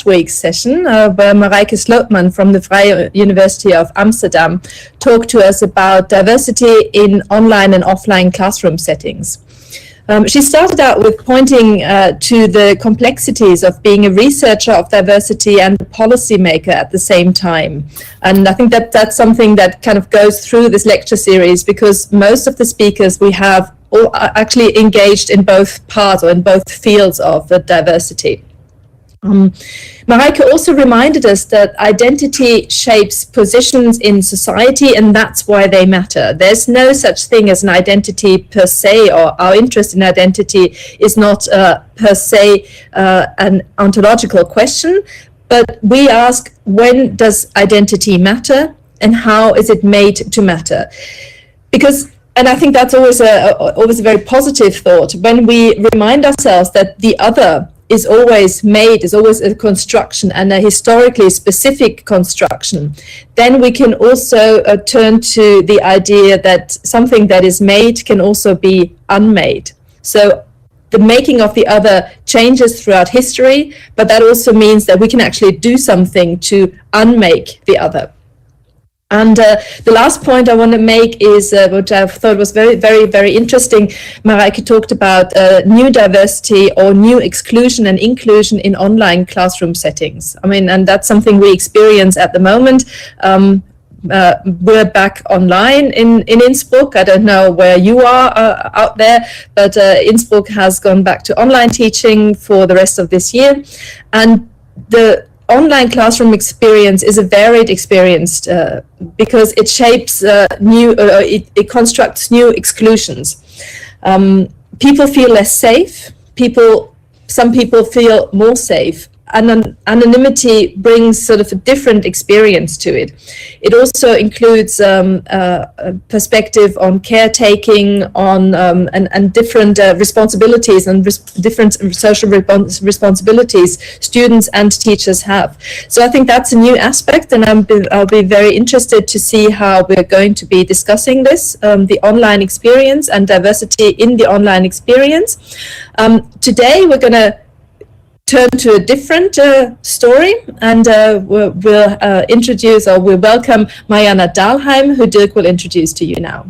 week's session, where Marijke Slootman from the Vrije University of Amsterdam talked to us about diversity in online and offline classroom settings. She started out with pointing to the complexities of being a researcher of diversity and a policymaker at the same time. And I think that that's something that kind of goes through this lecture series, because most of the speakers we have are actually engaged in both parts or in both fields of the diversity. Marijke also reminded us that identity shapes positions in society, and that's why they matter. There's no such thing as an identity per se, or our interest in identity is not per se an ontological question, but we ask, when does identity matter and how is it made to matter? Because, and I think that's always a very positive thought, when we remind ourselves that the other is always a construction, and a historically specific construction, then we can also turn to the idea that something that is made can also be unmade. So the making of the other changes throughout history, but that also means that we can actually do something to unmake the other. And the last point I want to make is what I thought was very, very, very interesting. Marijke talked about new diversity or new exclusion and inclusion in online classroom settings. I mean, and that's something we experience at the moment. We're back online in Innsbruck. I don't know where you are out there, but Innsbruck has gone back to online teaching for the rest of this year. And the online classroom experience is a varied experience because it shapes it constructs new exclusions. People feel less safe. Some people feel more safe. Anonymity brings sort of a different experience to it. It also includes a perspective on caretaking, on and different responsibilities and different social responsibilities students and teachers have. So I think that's a new aspect, and I'll be very interested to see how we're going to be discussing this, the online experience and diversity in the online experience. Today we're going to turn to a different story, and we'll welcome Mayannah Dahlheim, who Dirk will introduce to you now.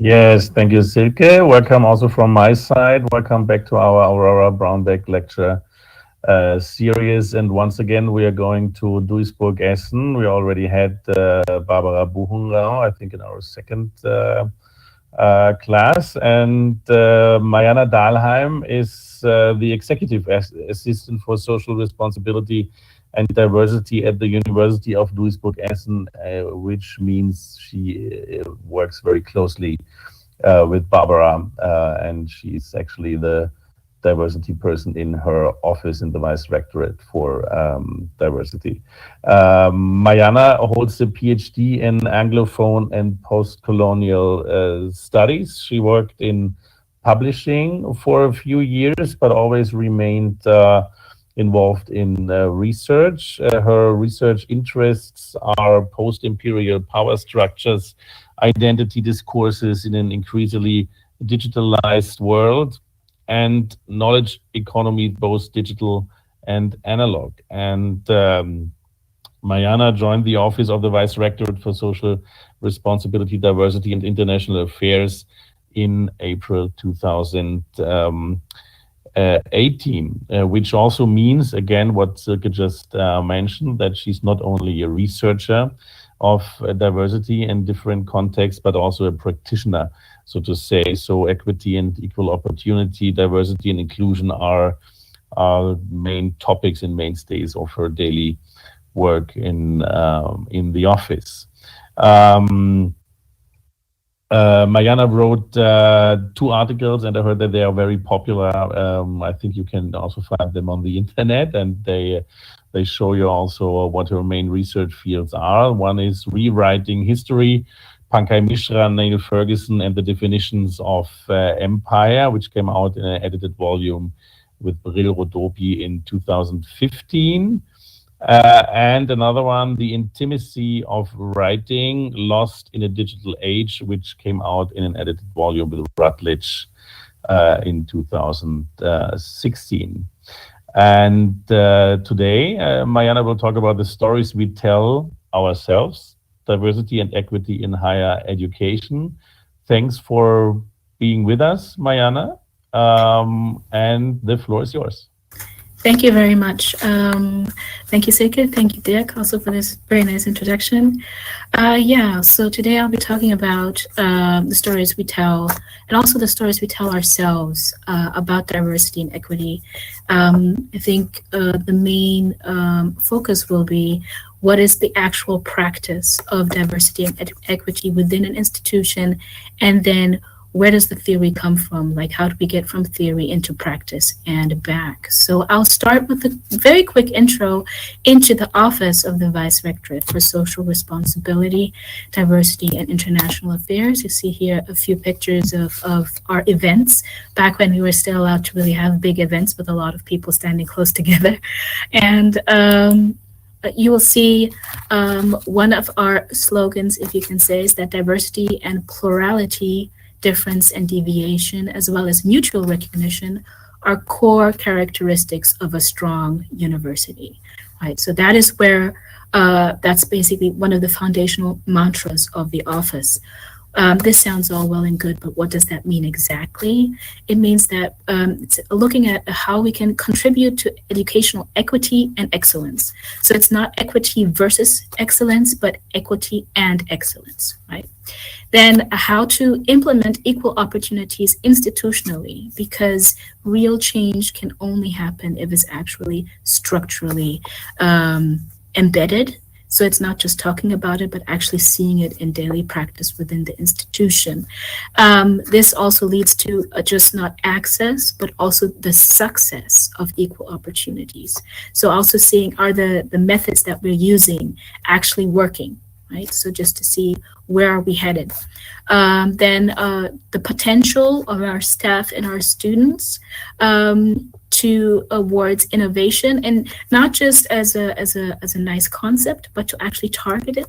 Yes, thank you, Silke. Welcome also from my side. Welcome back to our Aurora Brownback lecture series. And once again, we are going to Duisburg-Essen. We already had Barbara Buchenrau, I think, in our second class. And Mayannah Dahlheim is the executive assistant for social responsibility and diversity at the University of Duisburg-Essen, which means she works very closely with Barbara, and she's actually the diversity person in her office in the Vice Rectorate for diversity. Mayannah holds a PhD in Anglophone and post-colonial studies. She worked in publishing for a few years, but always remained involved in research. Her research interests are post-imperial power structures, identity discourses in an increasingly digitalized world, and knowledge economy, both digital and analog. And Mayannah joined the Office of the Vice Rectorate for Social Responsibility, Diversity and International Affairs in April 2018, which also means, again, what Silke just mentioned, that she's not only a researcher of diversity in different contexts, but also a practitioner, so to say. So equity and equal opportunity, diversity and inclusion are main topics and mainstays of her daily work in the office. Mayannah wrote 2 articles, and I heard that they are very popular. I think you can also find them on the internet, and they show you also what her main research fields are. One is rewriting history, Pankaj Mishra, Neil Ferguson, and the definitions of empire, which came out in an edited volume with Bril Rodopi in 2015. And another one, The Intimacy of Writing, Lost in a Digital Age, which came out in an edited volume with Routledge in 2016. And today, Mayannah will talk about the stories we tell ourselves, diversity and equity in higher education. Thanks for being with us, Mayannah. And the floor is yours. Thank you very much. Thank you, Silke. Thank you, Dirk, also for this very nice introduction. So today I'll be talking about the stories we tell, and also the stories we tell ourselves about diversity and equity. I think the main focus will be what is the actual practice of diversity and equity within an institution, and then where does the theory come from? Like, how do we get from theory into practice and back? So I'll start with a very quick intro into the Office of the Vice Rectorate for Social Responsibility, Diversity, and International Affairs. You see here a few pictures of our events back when we were still allowed to really have big events with a lot of people standing close together. And you will see one of our slogans, if you can say, is that diversity and plurality, difference and deviation, as well as mutual recognition, are core characteristics of a strong university, right? So that is where, that's basically one of the foundational mantras of the office. This sounds all well and good, but what does that mean exactly? It means that it's looking at how we can contribute to educational equity and excellence. So it's not equity versus excellence, but equity and excellence, right? Then how to implement equal opportunities institutionally, because real change can only happen if it's actually structurally embedded. So it's not just talking about it, but actually seeing it in daily practice within the institution. This also leads to just not access, but also the success of equal opportunities. So also seeing, are the methods that we're using actually working, right? So just to see where are we headed. Then the potential of our staff and our students towards innovation, and not just as a nice concept, but to actually target it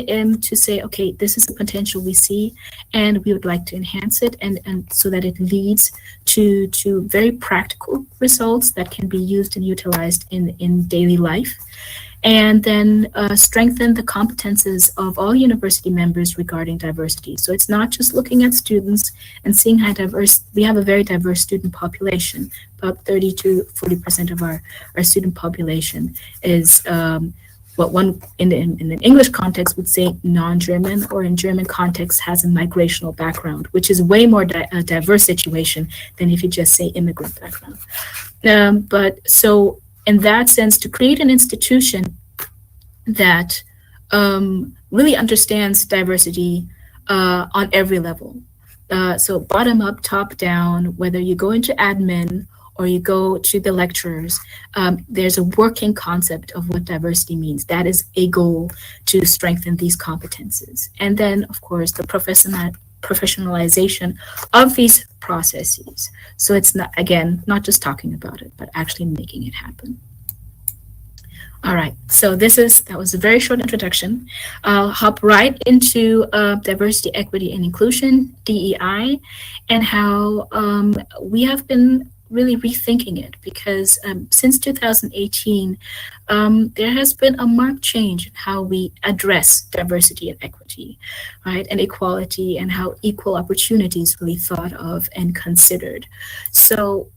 and to say, okay, this is a potential we see, and we would like to enhance it, and so that it leads to very practical results that can be used and utilized in daily life. And then strengthen the competences of all university members regarding diversity. So it's not just looking at students and seeing how diverse, we have a very diverse student population. About 30 to 40% of our student population is what one in an English context would say non-German, or in German context has a migrational background, which is way more a diverse situation than if you just say immigrant background. But so in that sense, to create an institution that really understands diversity on every level. So bottom up, top down, whether you go into admin or you go to the lecturers, there's a working concept of what diversity means. That is a goal to strengthen these competences. And then, of course, the professionalization of these processes. So it's not, again, not just talking about it, but actually making it happen. All right, so that was a very short introduction. I'll hop right into diversity, equity, and inclusion, DEI, and how we have been really rethinking it, because since 2018, there has been a marked change in how we address diversity and equity, right, and equality, and how equal opportunities really thought of and considered. So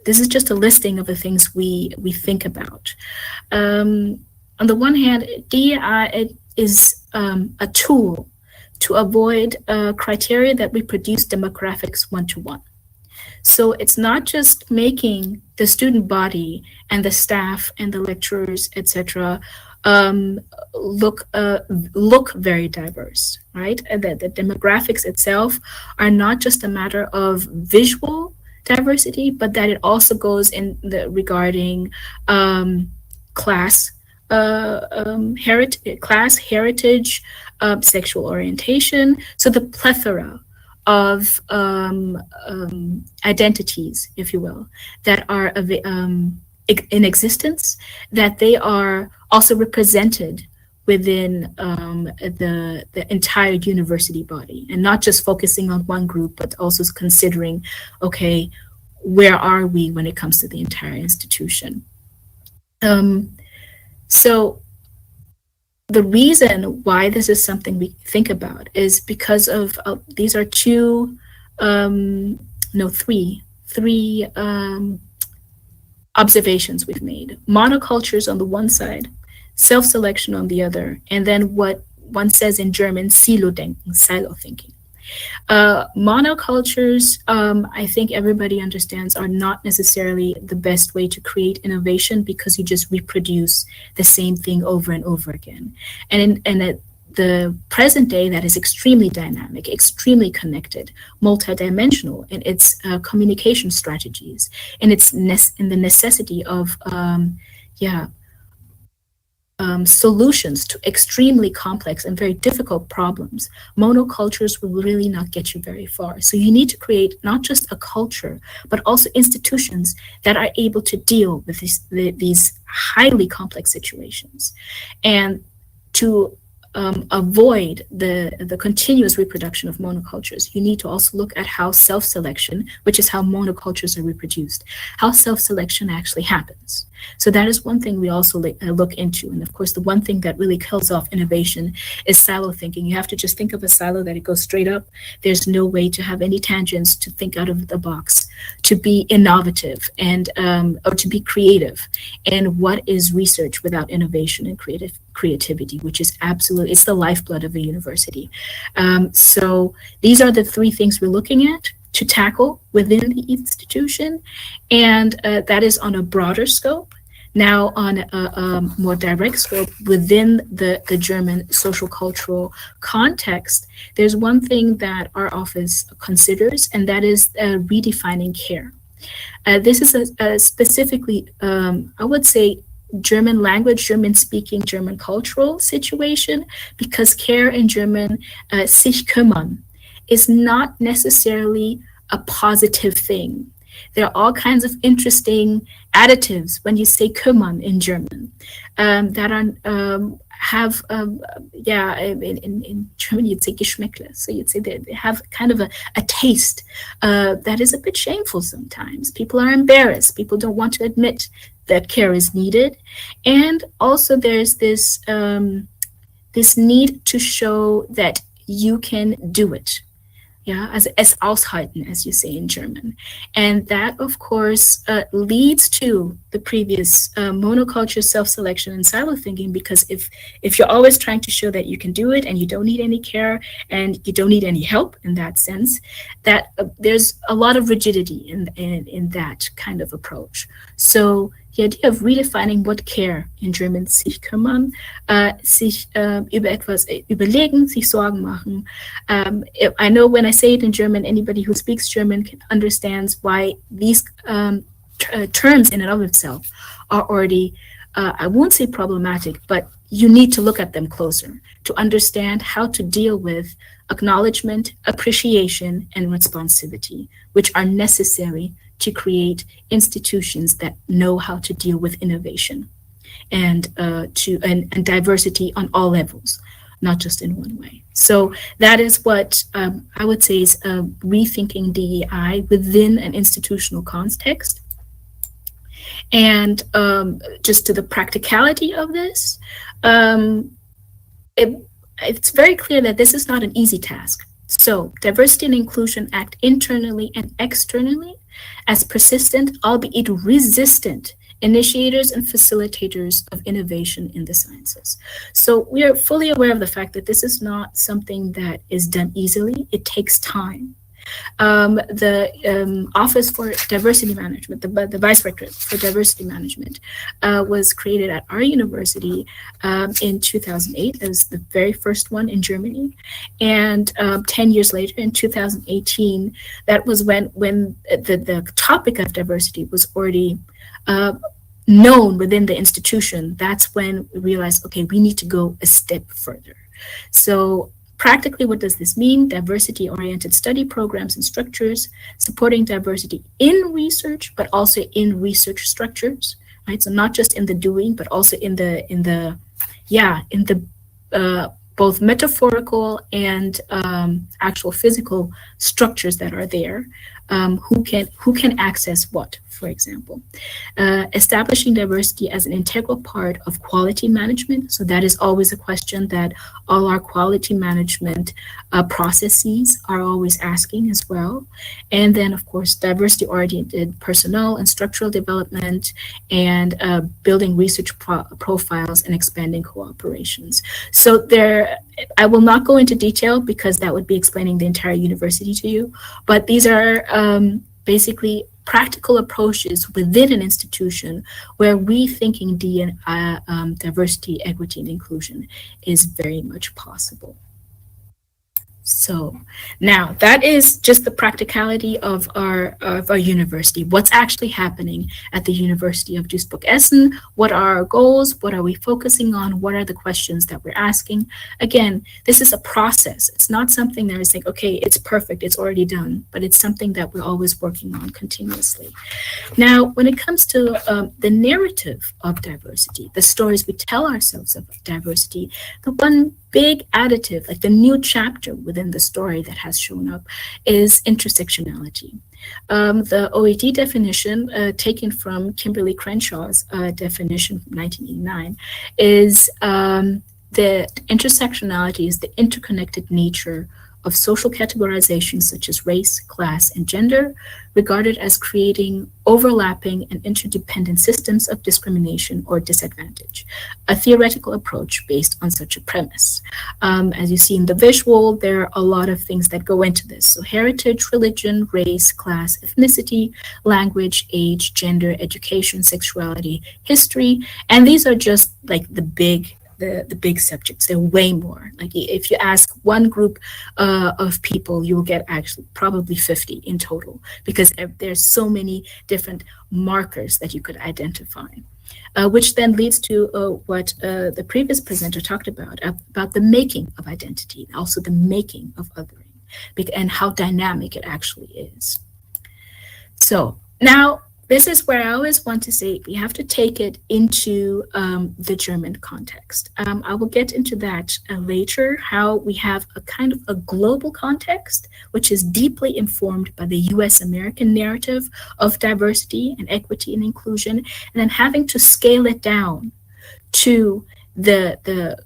this is just a listing of the things we think about. On the one hand, DEI is a tool to avoid criteria that reproduce demographics one-to-one. So it's not just making the student body and the staff and the lecturers, etc., look very diverse, right? And that the demographics itself are not just a matter of visual diversity, but that it also goes in the regarding class, heritage, sexual orientation. So the plethora of identities, if you will, that are in existence, that they are also represented within the entire university body, and not just focusing on one group, but also considering, okay, where are we when it comes to the entire institution. So the reason why this is something we think about is because of these are three observations we've made. Monocultures on the one side, self-selection on the other, and then what one says in German, Silo-Denken, silo thinking. Monocultures, I think everybody understands, are not necessarily the best way to create innovation because you just reproduce the same thing over and over again. And at the present day, that is extremely dynamic, extremely connected, multidimensional in its communication strategies, and in the necessity of solutions to extremely complex and very difficult problems. Monocultures will really not get you very far. So you need to create not just a culture, but also institutions that are able to deal with these highly complex situations. And to avoid the continuous reproduction of monocultures, you need to also look at how self-selection, which is how monocultures are reproduced, how self-selection actually happens. So that is one thing we also look into. And of course, the one thing that really kills off innovation is silo thinking. You have to just think of a silo that it goes straight up. There's no way to have any tangents, to think out of the box, to be innovative and or to be creative. And what is research without innovation and creativity, which is absolutely, it's the lifeblood of a university. So these are the three things we're looking at to tackle within the institution, and that is on a broader scope. Now on a more direct scope within the German social cultural context, there's one thing that our office considers, and that is redefining care. This is a specifically, I would say, German language, German speaking, German cultural situation, because care in German, sich kümmern, is not necessarily a positive thing. There are all kinds of interesting additives when you say kümmern in German that are in German you'd say Geschmäckle. So you'd say they have kind of a taste that is a bit shameful sometimes. People are embarrassed. People don't want to admit that care is needed. And also there's this need to show that you can do it. Yeah, as aushalten, as you say in German. And that, of course, leads to the previous monoculture, self-selection, and silo thinking, because if you're always trying to show that you can do it and you don't need any care and you don't need any help in that sense, that there's a lot of rigidity in that kind of approach. So the idea of redefining what care in German, sich kümmern, sich über etwas überlegen, sich Sorgen machen. I know when I say it in German, anybody who speaks German understands why these terms in and of itself are already, I won't say problematic, but you need to look at them closer to understand how to deal with acknowledgement, appreciation, and responsivity, which are necessary to create institutions that know how to deal with innovation and diversity on all levels, not just in one way. So that is what I would say is rethinking DEI within an institutional context. And just to the practicality of this, it's very clear that this is not an easy task. So diversity and inclusion act internally and externally as persistent, albeit resistant, initiators and facilitators of innovation in the sciences. So we are fully aware of the fact that this is not something that is done easily. It takes time. The Office for Diversity Management, the Vice Rectorate for Diversity Management, was created at our university in 2008 as the very first one in Germany. And 10 years later, in 2018, that was when the topic of diversity was already known within the institution. That's when we realized, okay, we need to go a step further. So practically, what does this mean? Diversity-oriented study programs and structures, supporting diversity in research, but also in research structures, right? So not just in the doing, but also in the both metaphorical and actual physical structures that are there. who can access what, for example. Establishing diversity as an integral part of quality management. So that is always a question that all our quality management processes are always asking as well. And then, of course, diversity-oriented personnel and structural development, and building research profiles and expanding cooperations. So there, I will not go into detail because that would be explaining the entire university to you, but these are basically practical approaches within an institution where rethinking diversity, equity, and inclusion is very much possible. So now that is just the practicality of our university. What's actually happening at the University of Duisburg-Essen? What are our goals? What are we focusing on? What are the questions that we're asking? Again, this is a process. It's not something that is like, okay, it's perfect, it's already done, but it's something that we're always working on continuously. Now, when it comes to the narrative of diversity, the stories we tell ourselves of diversity, the one big additive, like the new chapter within the story that has shown up, is intersectionality. The OED definition, taken from Kimberly Crenshaw's definition from 1989, is that intersectionality is the interconnected nature of social categorizations such as race, class, and gender, regarded as creating overlapping and interdependent systems of discrimination or disadvantage, a theoretical approach based on such a premise. As you see in the visual, there are a lot of things that go into this. So heritage, religion, race, class, ethnicity, language, age, gender, education, sexuality, history, and these are just like the big subjects. There are way more. Like if you ask one group of people, you will get actually probably 50 in total, because there's so many different markers that you could identify. Which then leads to what the previous presenter talked about the making of identity, also the making of othering, and how dynamic it actually is. So now, this is where I always want to say we have to take it into the German context. I will get into that later, how we have a kind of a global context, which is deeply informed by the US-American narrative of diversity and equity and inclusion, and then having to scale it down to the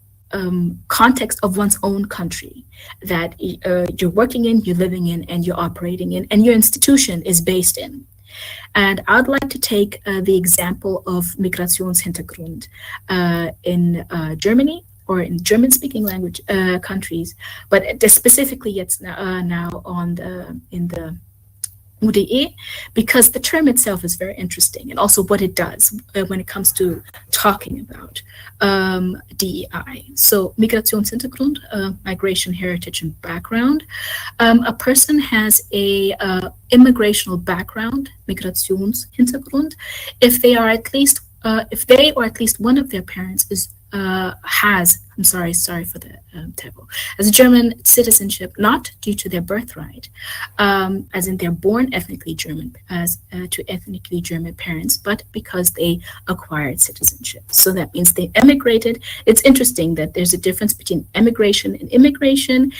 context of one's own country that you're working in, you're living in, and you're operating in, and your institution is based in. And I'd like to take the example of Migrationshintergrund in Germany, or in German-speaking language countries, but specifically it's now in the UDE, because the term itself is very interesting, and also what it does when it comes to talking about DEI. So Migrationshintergrund, migration, heritage, and background. A person has a immigrational background, Migrationshintergrund, if they or at least one of their parents is has a German citizenship, not due to their birthright, as in they're born ethnically German, to ethnically German parents, but because they acquired citizenship. So that means they emigrated. It's interesting that there's a difference between emigration and immigration,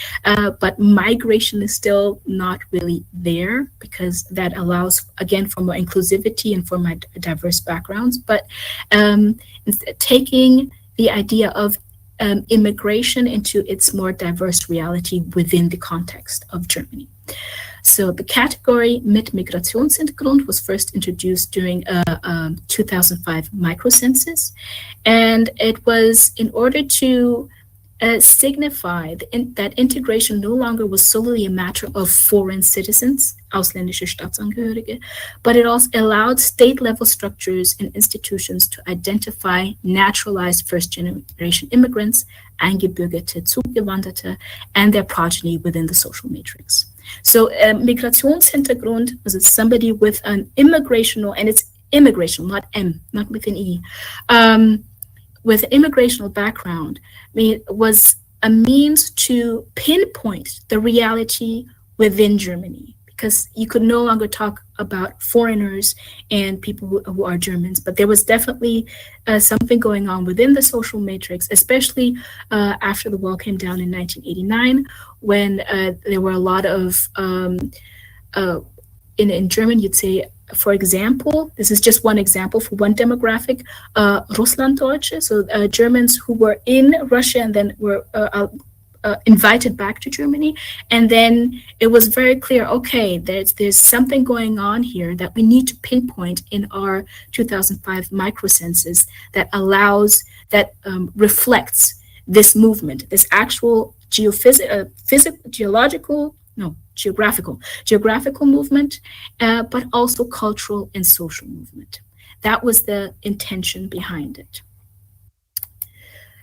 but migration is still not really there, because that allows, again, for more inclusivity and for more diverse backgrounds. But taking the idea of immigration into its more diverse reality within the context of Germany. So the category mit Migrationshintergrund was first introduced during a 2005 microcensus, and it was in order to signify that integration no longer was solely a matter of foreign citizens, ausländische Staatsangehörige, but it also allowed state-level structures and institutions to identify naturalized first-generation immigrants, Eingebürgerte, Zugewanderte, and their progeny within the social matrix. So Migrationshintergrund was somebody with an immigrational, and it's immigration, not M, not with an E, with an immigrational background, was a means to pinpoint the reality within Germany, because you could no longer talk about foreigners and people who are Germans, but there was definitely something going on within the social matrix, especially after the wall came down in 1989, when there were a lot of in German, you'd say, for example, this is just one example for one demographic, Russlanddeutsche, so Germans who were in Russia and then were invited back to Germany. And then it was very clear, okay, there's something going on here that we need to pinpoint in our 2005 microcensus that allows, that reflects this movement, this actual geographical movement, but also cultural and social movement. That was the intention behind it.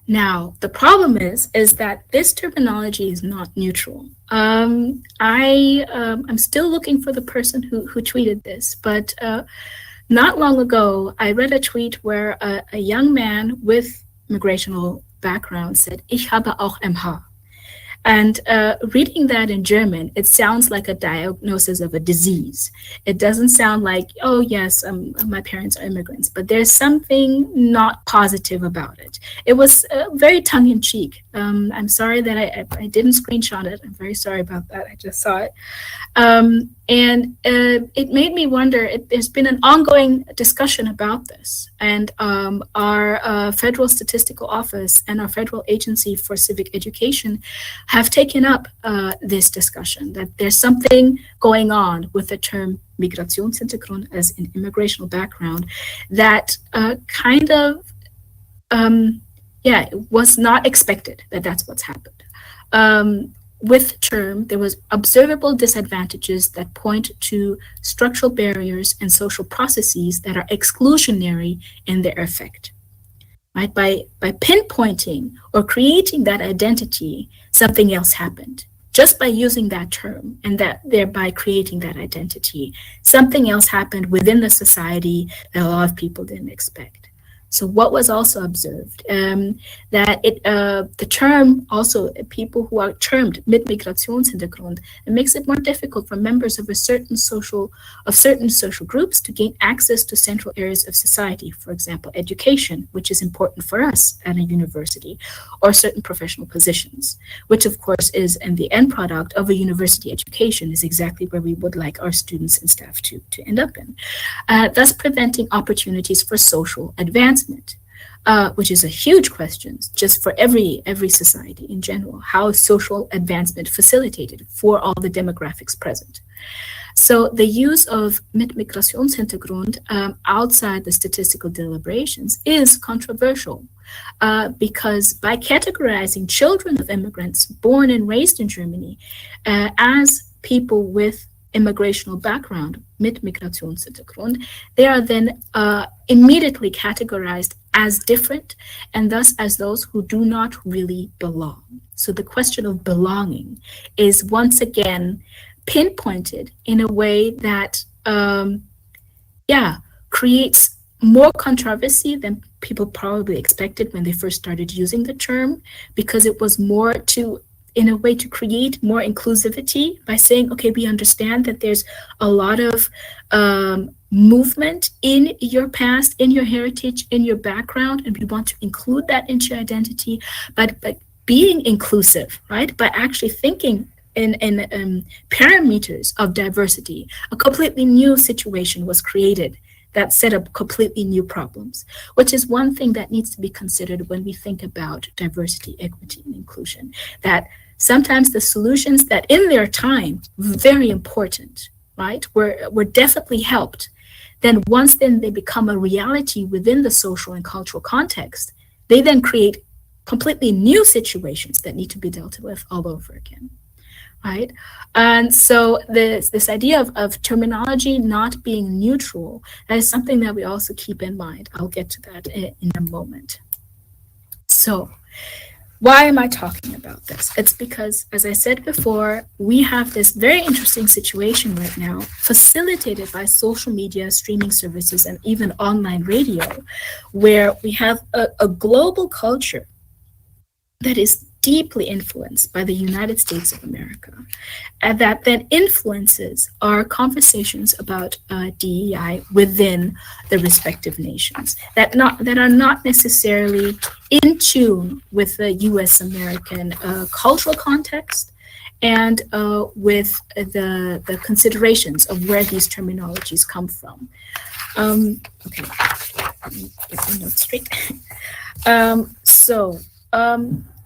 Now, the problem is that this terminology is not neutral. I'm still looking for the person who tweeted this, but not long ago, I read a tweet where a young man with migrational background said, "Ich habe auch MH." And reading that in German, it sounds like a diagnosis of a disease. It doesn't sound like, oh yes, my parents are immigrants, but there's something not positive about it. It was very tongue-in-cheek. I'm sorry that I didn't screenshot it. I'm very sorry about that. I just saw it. And it made me wonder, there's been an ongoing discussion about this. And our Federal Statistical Office and our Federal Agency for Civic Education have taken up this discussion, that there's something going on with the term Migrationshintergrund as an immigrational background that it was not expected that that's what's happened. With the term, there was observable disadvantages that point to structural barriers and social processes that are exclusionary in their effect. Right? By pinpointing or creating that identity, something else happened. Just by using that term and that thereby creating that identity, something else happened within the society that a lot of people didn't expect. So what was also observed, that the term also, people who are termed mit Migrationshintergrund, it makes it more difficult for members of certain social groups to gain access to central areas of society, for example, education, which is important for us at a university, or certain professional positions, which of course is, and the end product of a university education is exactly where we would like our students and staff to end up in, thus preventing opportunities for social advancement. Which is a huge question just for every society in general. How is social advancement facilitated for all the demographics present? So the use of mit Migrationshintergrund outside the statistical deliberations is controversial because by categorizing children of immigrants born and raised in Germany as people with immigrational background, mit Migrationshintergrund, they are then immediately categorized as different and thus as those who do not really belong. So the question of belonging is once again pinpointed in a way that creates more controversy than people probably expected when they first started using the term, because it was more to, in a way, to create more inclusivity by saying, okay, we understand that there's a lot of movement in your past, in your heritage, in your background, and we want to include that into your identity, but being inclusive, right? By actually thinking in parameters of diversity, a completely new situation was created that set up completely new problems, which is one thing that needs to be considered when we think about diversity, equity, and inclusion, that sometimes the solutions that in their time, very important, right, were definitely helped. Then once then they become a reality within the social and cultural context, they then create completely new situations that need to be dealt with all over again, right? And so this idea of terminology not being neutral, that is something that we also keep in mind. I'll get to that in a moment. So why am I talking about this? It's because, as I said before, we have this very interesting situation right now, facilitated by social media, streaming services, and even online radio, where we have a global culture that is deeply influenced by the United States of America, and that then influences our conversations about DEI within the respective nations, that are not necessarily in tune with the U.S. American cultural context and with the considerations of where these terminologies come from. Okay, let me get my notes straight.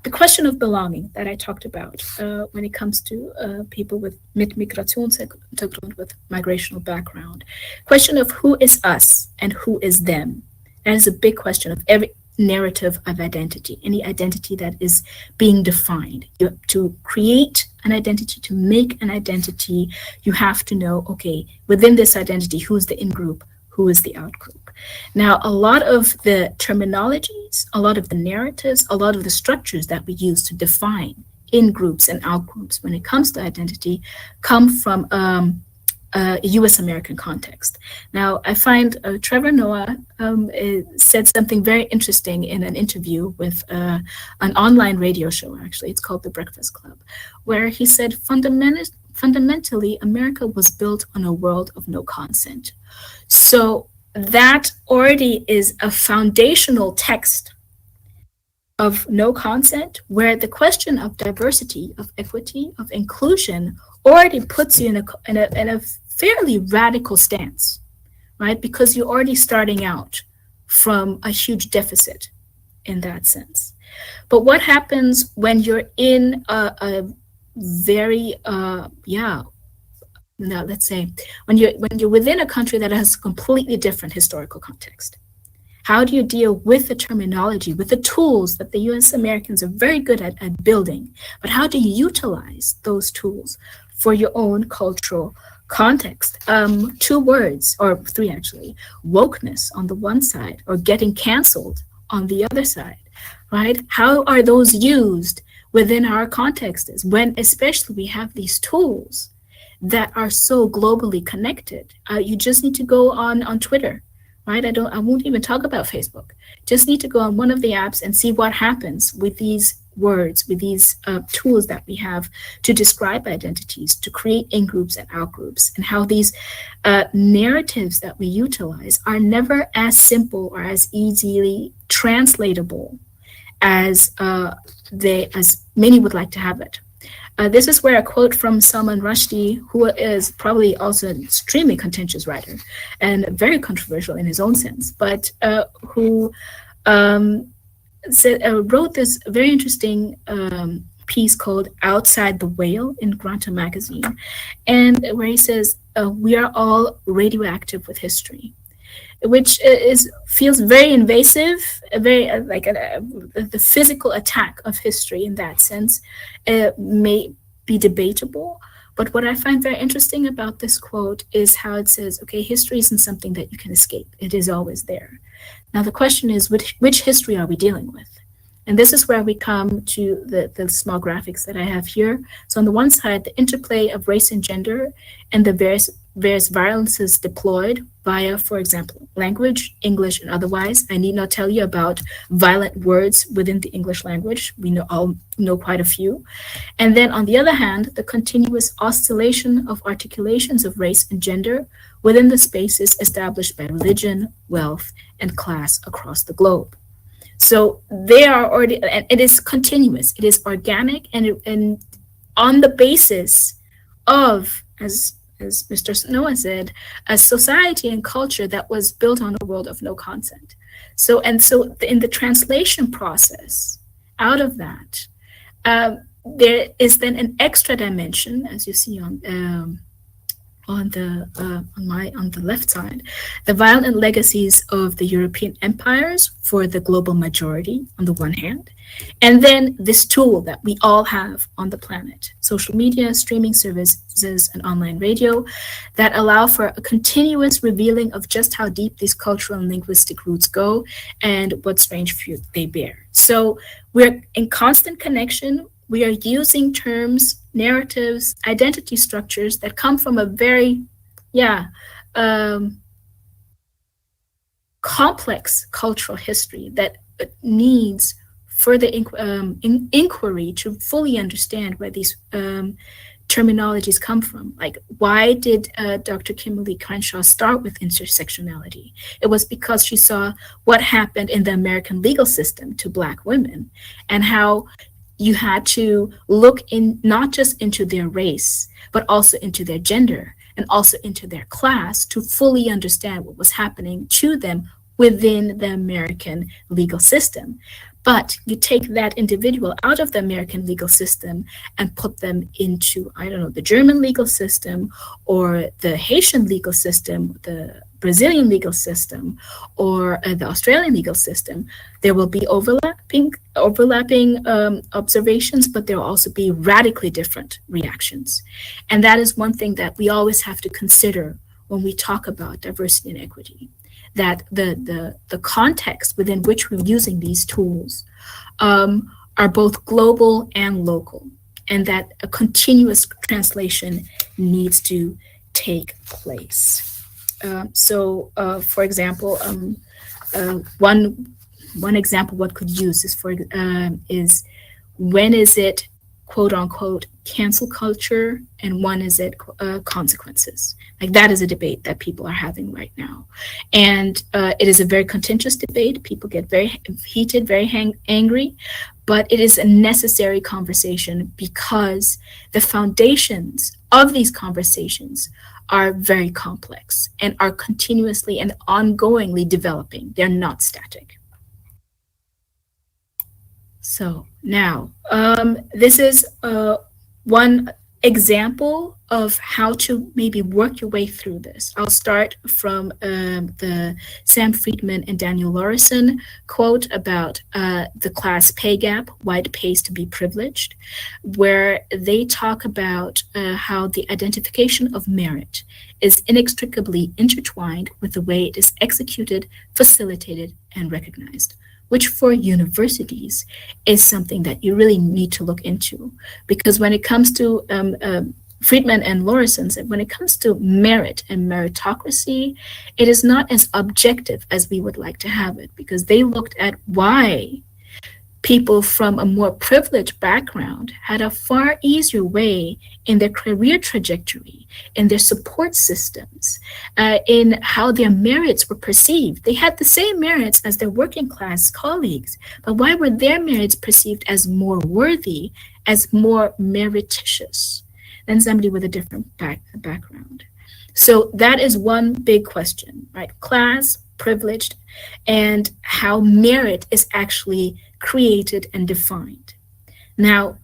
The question of belonging that I talked about when it comes to people with Migrationshintergrund, with migrational background. Question of who is us and who is them. That is a big question of every narrative of identity, any identity that is being defined. To create an identity, to make an identity, you have to know, okay, within this identity, who's the in-group, who is the out-group. Now, a lot of the terminologies, a lot of the narratives, a lot of the structures that we use to define in-groups and out-groups when it comes to identity come from a US American context. Now, I find Trevor Noah said something very interesting in an interview with an online radio show, actually. It's called The Breakfast Club, where he said, fundamentally, America was built on a world of no consent. So that already is a foundational text of no consent, where the question of diversity, of equity, of inclusion already puts you in a fairly radical stance, right? Because you're already starting out from a huge deficit in that sense. But what happens when you're in a very, now let's say, when you're within a country that has a completely different historical context? How do you deal with the terminology, with the tools that the US Americans are very good at building, but how do you utilize those tools for your own cultural context? 2 words, or 3 actually: wokeness on the one side, or getting canceled on the other side, right? How are those used within our contexts when especially we have these tools that are so globally connected? You just need to go on Twitter, right? I won't even talk about Facebook. Just need to go on one of the apps and see what happens with these words, with these tools that we have to describe identities, to create in-groups and out-groups, and how these narratives that we utilize are never as simple or as easily translatable as many would like to have it. This is where a quote from Salman Rushdie, who is probably also an extremely contentious writer and very controversial in his own sense, but who wrote this very interesting piece called Outside the Whale in Granta magazine, and where he says, we are all radioactive with history, which feels very invasive, very like the physical attack of history in that sense may be debatable. But what I find very interesting about this quote is how it says, okay, history isn't something that you can escape. It is always there. Now, the question is, which history are we dealing with? And this is where we come to the small graphics that I have here. So on the one side, the interplay of race and gender and the various violences deployed via, for example, language, English, and otherwise. I need not tell you about violent words within the English language. We all know quite a few. And then on the other hand, the continuous oscillation of articulations of race and gender within the spaces established by religion, wealth, and class across the globe. So they are already, and it is continuous, it is organic, and on the basis of, as Mr. Noah said, a society and culture that was built on a world of no consent. So in the translation process, out of that, there is then an extra dimension, as you see on the left side, the violent legacies of the European empires for the global majority on the one hand, and then this tool that we all have on the planet, social media, streaming services, and online radio, that allow for a continuous revealing of just how deep these cultural and linguistic roots go and what strange fruit they bear. So we're in constant connection. We are using terms, narratives, identity structures that come from a very, complex cultural history that needs further inquiry to fully understand where these terminologies come from. Like, why did Dr. Kimberly Crenshaw start with intersectionality? It was because she saw what happened in the American legal system to Black women and how you had to look in not just into their race, but also into their gender and also into their class to fully understand what was happening to them within the American legal system. But you take that individual out of the American legal system and put them into, I don't know, the German legal system or the Haitian legal system, the Brazilian legal system, or the Australian legal system, there will be overlapping observations, but there will also be radically different reactions. And that is one thing that we always have to consider when we talk about diversity and equity, that the context within which we're using these tools are both global and local, and that a continuous translation needs to take place. For example, one example what could use is when is it quote unquote cancel culture and when is it consequences? Like that is a debate that people are having right now, and it is a very contentious debate. People get very heated, very angry, but it is a necessary conversation because the foundations of these conversations are very complex and are continuously and ongoingly developing. They're not static. So now, this is one example of how to maybe work your way through this. I'll start from the Sam Friedman and Daniel Lorison quote about the class pay gap, why it pays to be privileged, where they talk about how the identification of merit is inextricably intertwined with the way it is executed, facilitated, and recognized, which for universities is something that you really need to look into. Because when it comes to Friedman and Lorison said, when it comes to merit and meritocracy, it is not as objective as we would like to have it, because they looked at why people from a more privileged background had a far easier way in their career trajectory, in their support systems, in how their merits were perceived. They had the same merits as their working class colleagues, but why were their merits perceived as more worthy, as more merititious than somebody with a different background? So that is one big question, right? Class, privileged, and how merit is actually created and defined. Now,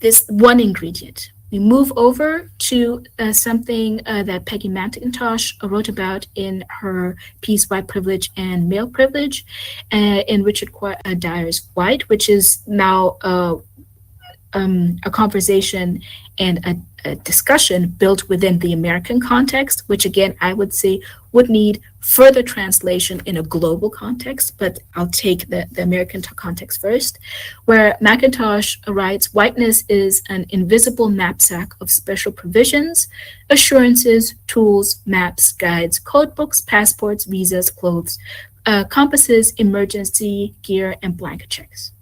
this one ingredient. We move over to something that Peggy McIntosh wrote about in her piece, White Privilege and Male Privilege, in Richard Dyer's White, which is now a conversation and a discussion built within the American context, which again, I would say would need further translation in a global context, but I'll take the American context first, where McIntosh writes, whiteness is an invisible knapsack of special provisions, assurances, tools, maps, guides, code books, passports, visas, clothes, compasses, emergency gear, and blanket checks.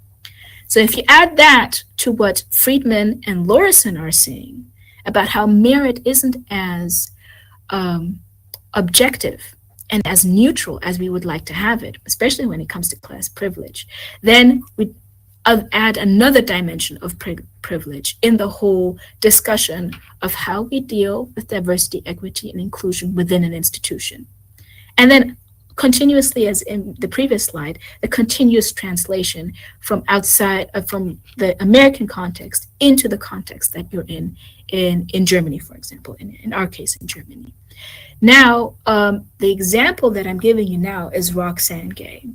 So if you add that to what Friedman and Lorison are saying about how merit isn't as objective and as neutral as we would like to have it, especially when it comes to class privilege, then we add another dimension of privilege in the whole discussion of how we deal with diversity, equity, and inclusion within an institution. And then continuously, as in the previous slide, the continuous translation from outside, from the American context into the context that you're in Germany, for example, in our case, in Germany. Now, the example that I'm giving you now is Roxane Gay.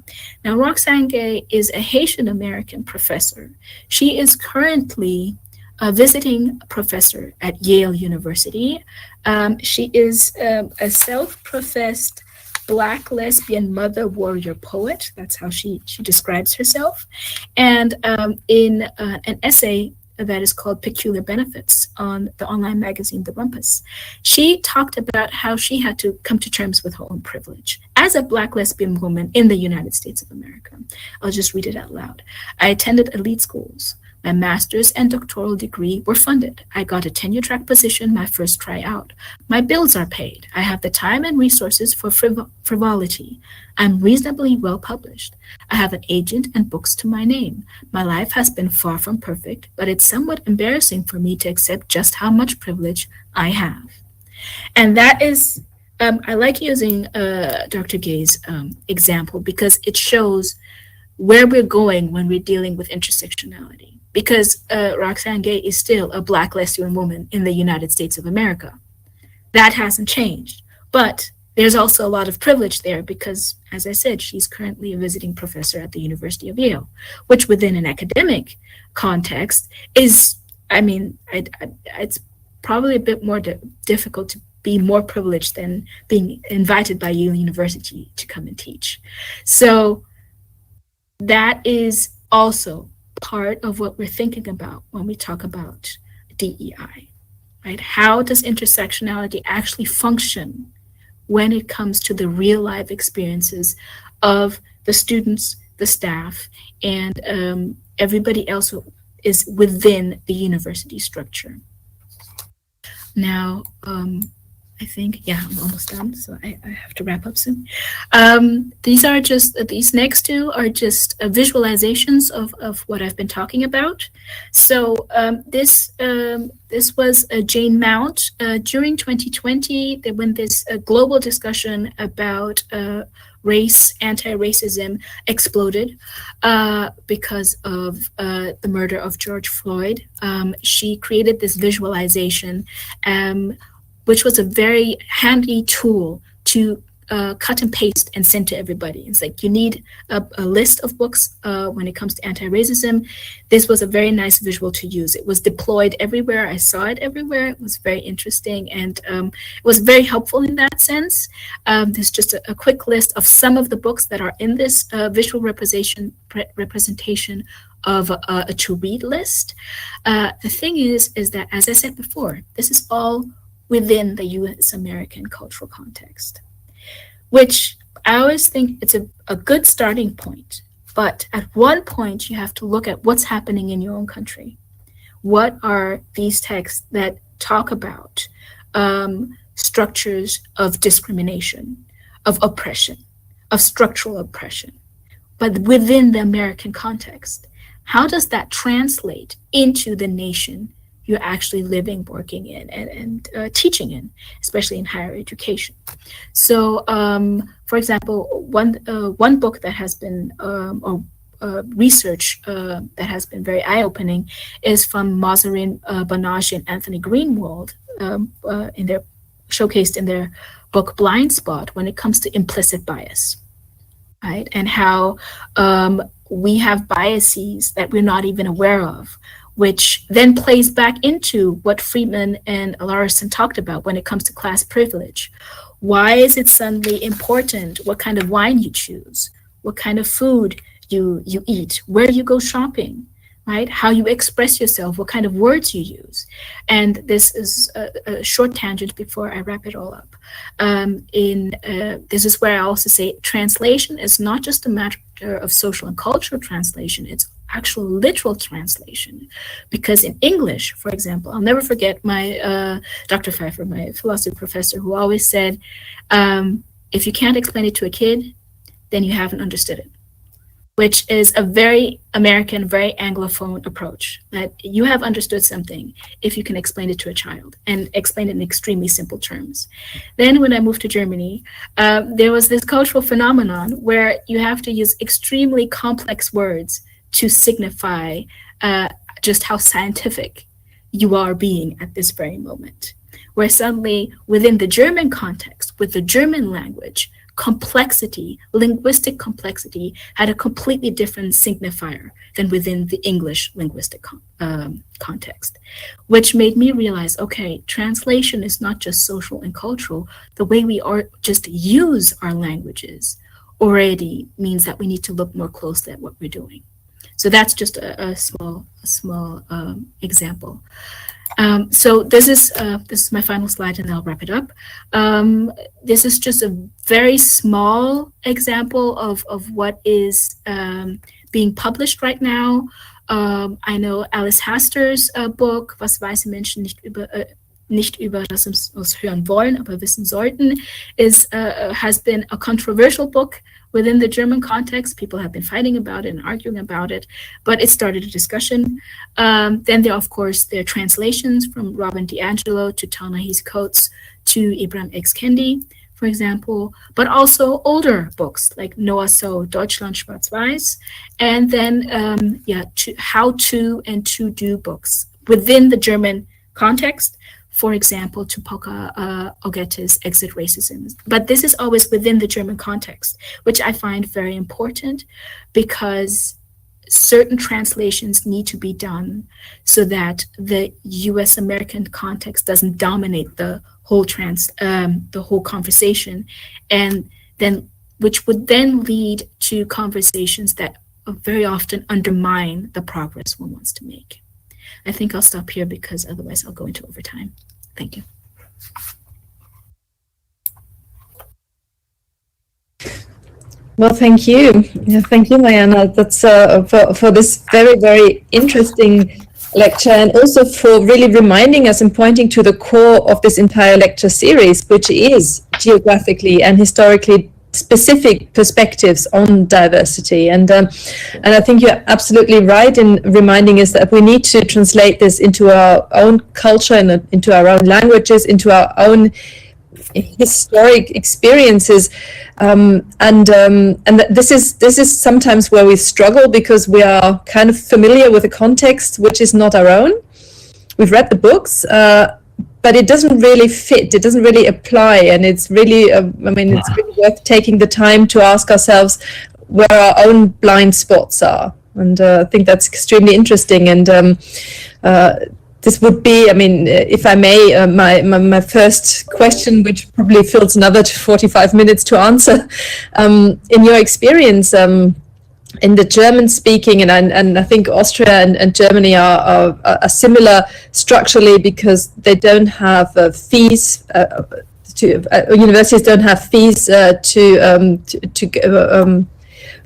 Now, Roxane Gay is a Haitian American professor. She is currently a visiting professor at Yale University. She is a self-professed Black lesbian mother warrior poet. That's how she describes herself. And in an essay that is called Peculiar Benefits on the online magazine, The Rumpus, she talked about how she had to come to terms with her own privilege as a Black lesbian woman in the United States of America. I'll just read it out loud. I attended elite schools. My master's and doctoral degree were funded. I got a tenure-track position my first tryout. My bills are paid. I have the time and resources for frivolity. I'm reasonably well published. I have an agent and books to my name. My life has been far from perfect, but it's somewhat embarrassing for me to accept just how much privilege I have. And that is, I like using Dr. Gay's example because it shows where we're going when we're dealing with intersectionality. Because Roxane Gay is still a Black lesbian woman in the United States of America. That hasn't changed. But there's also a lot of privilege there because, as I said, she's currently a visiting professor at the University of Yale, which within an academic context is, I mean, it's probably a bit more difficult to be more privileged than being invited by Yale University to come and teach. So that is also part of what we're thinking about when we talk about DEI, right? How does intersectionality actually function when it comes to the real life experiences of the students, the staff, and everybody else who is within the university structure? Now, I think, yeah, I'm almost done, so I have to wrap up soon. These next two are just visualizations of what I've been talking about. So this was Jane Mount. During 2020, there went this global discussion about race, anti-racism exploded because of the murder of George Floyd. She created this visualization which was a very handy tool to cut and paste and send to everybody. It's like you need a list of books when it comes to anti-racism. This was a very nice visual to use. It was deployed everywhere. I saw it everywhere. It was very interesting and it was very helpful in that sense. There's just a quick list of some of the books that are in this visual representation of a to-read list. The thing is that, as I said before, this is all within the US American cultural context, which I always think it's a good starting point. But at one point, you have to look at what's happening in your own country. What are these texts that talk about structures of discrimination, of oppression, of structural oppression, but within the American context? How does that translate into the nation you're actually living, working in, and teaching in, especially in higher education? So, for example, one book that has been, or research that has been very eye-opening is from Mazarin Banaji and Anthony Greenwald, showcased in their book Blind Spot, when it comes to implicit bias, right? And how we have biases that we're not even aware of, which then plays back into what Friedman and Larson talked about when it comes to class privilege. Why is it suddenly important what kind of wine you choose, what kind of food you eat, where you go shopping, right? How you express yourself, what kind of words you use. And this is a short tangent before I wrap it all up. This is where I also say translation is not just a matter of social and cultural translation, it's actual literal translation. Because in English, for example, I'll never forget my Dr. Pfeiffer, my philosophy professor, who always said, if you can't explain it to a kid, then you haven't understood it, which is a very American, very Anglophone approach, that you have understood something if you can explain it to a child and explain it in extremely simple terms. Then when I moved to Germany, there was this cultural phenomenon where you have to use extremely complex words to signify just how scientific you are being at this very moment. Where suddenly within the German context, with the German language, complexity, linguistic complexity, had a completely different signifier than within the English linguistic context, which made me realize, okay, translation is not just social and cultural. The way we are just use our languages already means that we need to look more closely at what we're doing. So that's just a small example. So this is my final slide, and I'll wrap it up. This is just a very small example of what is being published right now. I know Alice Haster's book, Was Weiße Menschen nicht über das uns hören wollen, aber wissen sollten, has been a controversial book within the German context. People have been fighting about it and arguing about it, but it started a discussion. Then there are translations from Robin DiAngelo to Ta-Nehisi Coates to Ibrahim X. Kendi, for example, but also older books like Noah So, Deutschland Schwarz-Weiß, and then how to and to do books within the German context. For example, Tupoka Ogete's Exit Racism. But this is always within the German context, which I find very important because certain translations need to be done so that the US American context doesn't dominate the whole conversation, and then which would then lead to conversations that very often undermine the progress one wants to make. I think I'll stop here because otherwise I'll go into overtime. Thank you. Well, thank you. Yeah, thank you, Mayannah. That's for this very, very interesting lecture, and also for really reminding us and pointing to the core of this entire lecture series, which is geographically and historically specific perspectives on diversity. And I think you're absolutely right in reminding us that we need to translate this into our own culture and into our own languages, into our own historic experiences, and this is sometimes where we struggle because we are kind of familiar with a context which is not our own. We've read the books, but it doesn't really fit, it doesn't really apply, and it's really, it's really worth taking the time to ask ourselves where our own blind spots are. And I think that's extremely interesting. And this would be, if I may, my first question, which probably fills another 45 minutes to answer. In your experience, in the German speaking, and I think Austria and Germany are similar structurally because they don't have fees universities don't have fees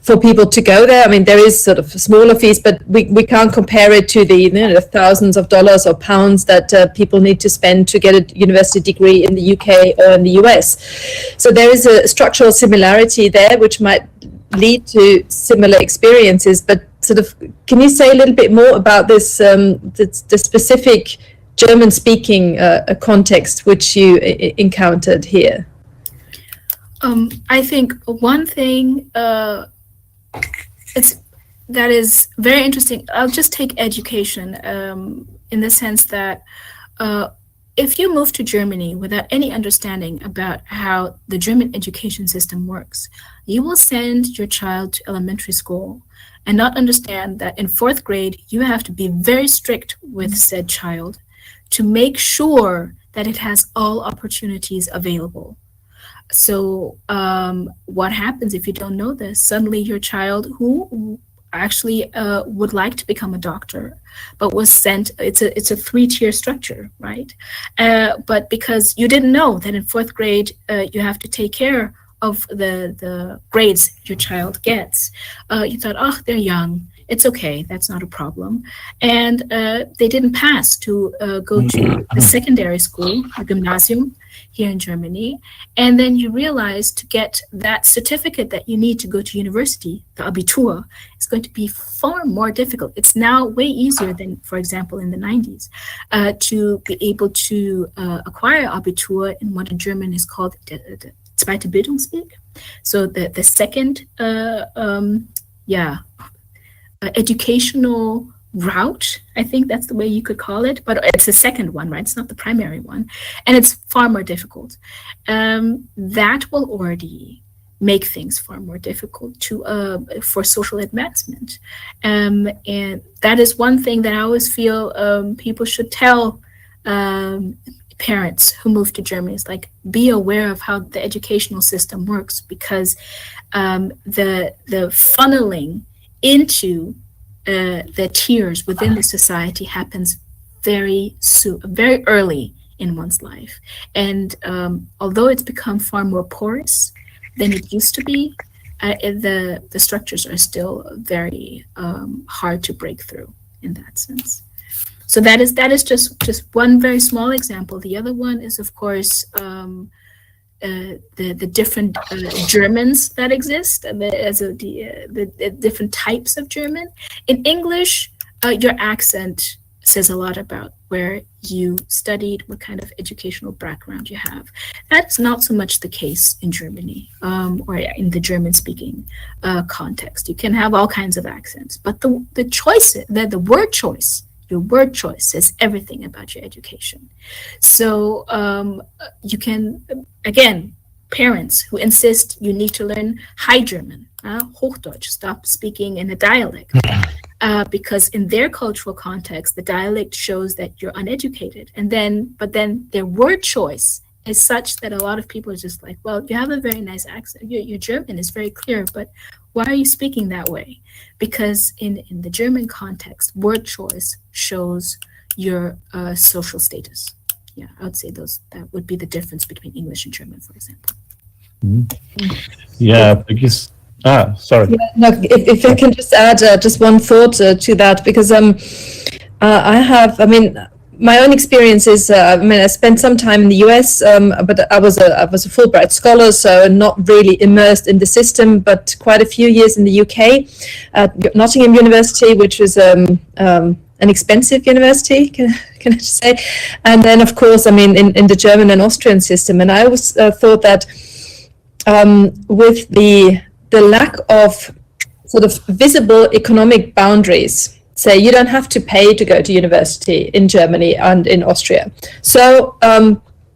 for people to go there. There is sort of smaller fees, but we can't compare it to the thousands of dollars or pounds that people need to spend to get a university degree in the UK or in the US. So there is a structural similarity there, which might lead to similar experiences. But sort of, can you say a little bit more about this, the specific German-speaking context which you encountered here? I think one thing that is very interesting, I'll just take education in the sense that if you move to Germany without any understanding about how the German education system works, you will send your child to elementary school and not understand that in 4th grade, you have to be very strict with said child to make sure that it has all opportunities available. So what happens if you don't know this? Suddenly your child who actually would like to become a doctor, but was sent, it's a 3-tier structure, right? But because you didn't know that in 4th grade, you have to take care of the grades your child gets, you thought, oh, they're young, it's okay, that's not a problem. And they didn't pass to go to the secondary school, a gymnasium, here in Germany. And then you realize to get that certificate that you need to go to university, the Abitur, is going to be far more difficult. It's now way easier than, for example, in the 90s, to be able to acquire Abitur in what in German is called the Zweite Bildungsweg. So the second, educational route, I think that's the way you could call it, but it's the second one, right? It's not the primary one, and it's far more difficult. That will already make things far more difficult to for social advancement, and that is one thing that I always feel people should tell parents who move to Germany, is like, be aware of how the educational system works, because the funneling into the tiers within the society happens very early in one's life. And although it's become far more porous than it used to be, the structures are still very hard to break through in that sense. So that is just one very small example. The other one is, of course, the different Germans that exist, and the different types of German. In English, your accent says a lot about where you studied, what kind of educational background you have. That's not so much the case in Germany, or in the German-speaking context. You can have all kinds of accents, but the choice, the word choice, your word choice says everything about your education. So you can, again, parents who insist you need to learn High German, Hochdeutsch, stop speaking in a dialect. Because in their cultural context, the dialect shows that you're uneducated. But then their word choice is such that a lot of people are just like, well, you have a very nice accent. Your German is very clear, but why are you speaking that way? Because in the German context, word choice shows your social status. Yeah, I would say that would be the difference between English and German, for example. Yeah, because sorry. Yeah, no, if I can just add just one thought to that, because my own experience is, I spent some time in the US, but I was a Fulbright scholar, so not really immersed in the system, but quite a few years in the UK at Nottingham University, which was an expensive university, can I just say? And then, of course, in the German and Austrian system. And I always thought that with the lack of sort of visible economic boundaries, say you don't have to pay to go to university in Germany and in Austria. So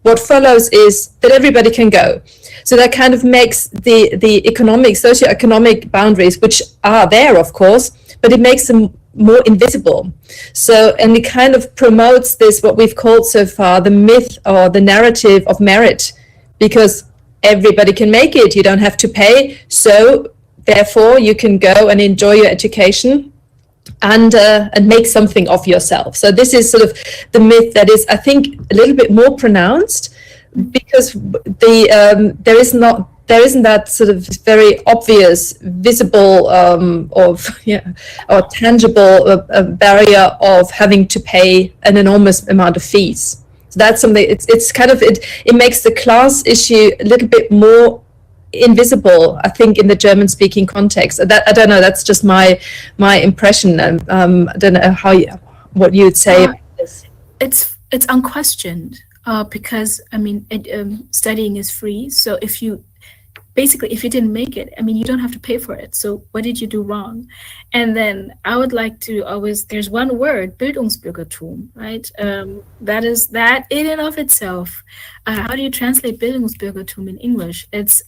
what follows is that everybody can go. So that kind of makes the socioeconomic boundaries, which are there, of course, but it makes them more invisible. So, and it kind of promotes this, what we've called so far, the myth or the narrative of merit, because everybody can make it. You don't have to pay. So therefore you can go and enjoy your education and make something of yourself. So this is sort of the myth that is, I think, a little bit more pronounced, because there isn't that sort of very obvious, visible or tangible barrier of having to pay an enormous amount of fees. So that's something. It makes the class issue a little bit more invisible, I think, in the German-speaking context. That, I don't know. That's just my impression. I don't know what you would say about this. It's unquestioned because studying is free. So if you didn't make it, you don't have to pay for it. So what did you do wrong? And then I would like to there's one word, Bildungsbürgertum, right? That in and of itself. How do you translate Bildungsbürgertum in English? It's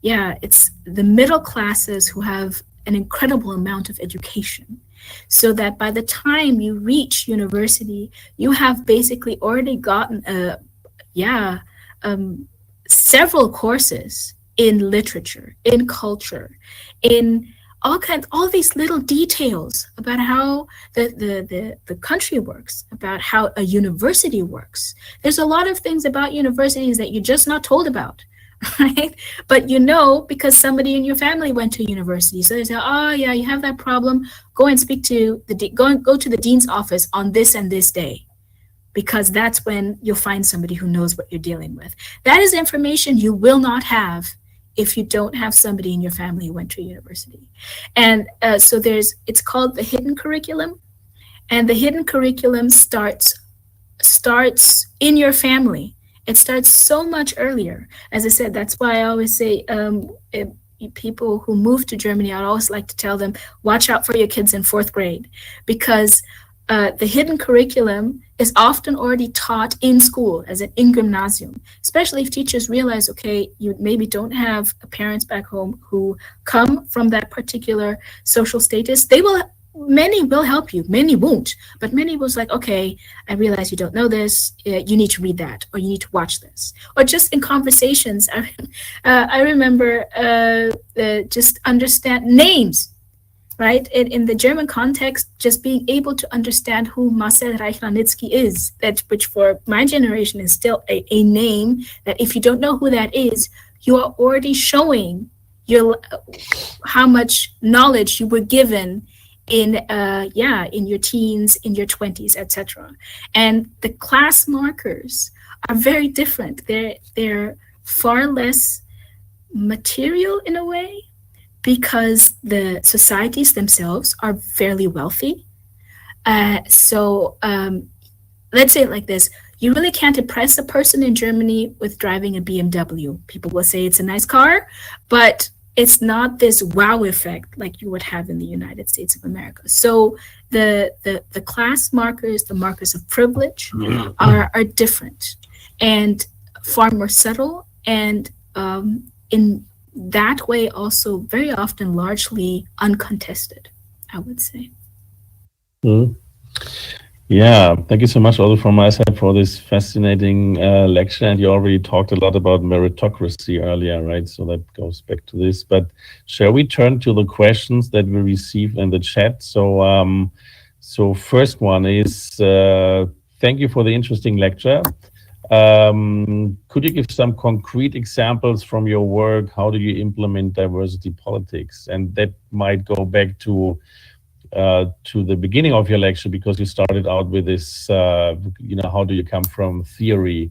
it's the middle classes who have an incredible amount of education, so that by the time you reach university, you have basically already gotten several courses in literature, in culture, in all these little details about how the country works, about how a university works. There's a lot of things about universities that you're just not told about, right? But because somebody in your family went to university. So they say, oh yeah, you have that problem, go and speak to go to the dean's office on this and this day, because that's when you'll find somebody who knows what you're dealing with. That is information you will not have if you don't have somebody in your family who went to university. And so it's called the hidden curriculum. And the hidden curriculum starts in your family. It starts so much earlier. As I said, that's why I always say, people who move to Germany, I always like to tell them, watch out for your kids in 4th grade, because the hidden curriculum is often already taught in school as in gymnasium, especially if teachers realize, okay, you maybe don't have parents back home who come from that particular social status. Many will help you, many won't, but many was like, okay, I realize you don't know this, you need to read that, or you need to watch this. Or just in conversations, I remember just understand names. right? In the German context, just being able to understand who Marcel Reich-Ranitzky is, which for my generation is still a name that if you don't know who that is, you are already showing how much knowledge you were given in your teens, in your 20s, etc. And the class markers are very different. They're far less material in a way, because the societies themselves are fairly wealthy. So let's say it like this. You really can't impress a person in Germany with driving a BMW. People will say it's a nice car, but it's not this wow effect like you would have in the United States of America. So the class markers, the markers of privilege are different and far more subtle, and in that way also very often largely uncontested, I would say. Yeah, thank you so much also from my side for this fascinating lecture. And you already talked a lot about meritocracy earlier, right? So that goes back to this. But shall we turn to the questions that we received in the chat? So, so first one is, thank you for the interesting lecture. Could you give some concrete examples from your work? How do you implement diversity politics? And that might go back to the beginning of your lecture, because you started out with this, how do you come from theory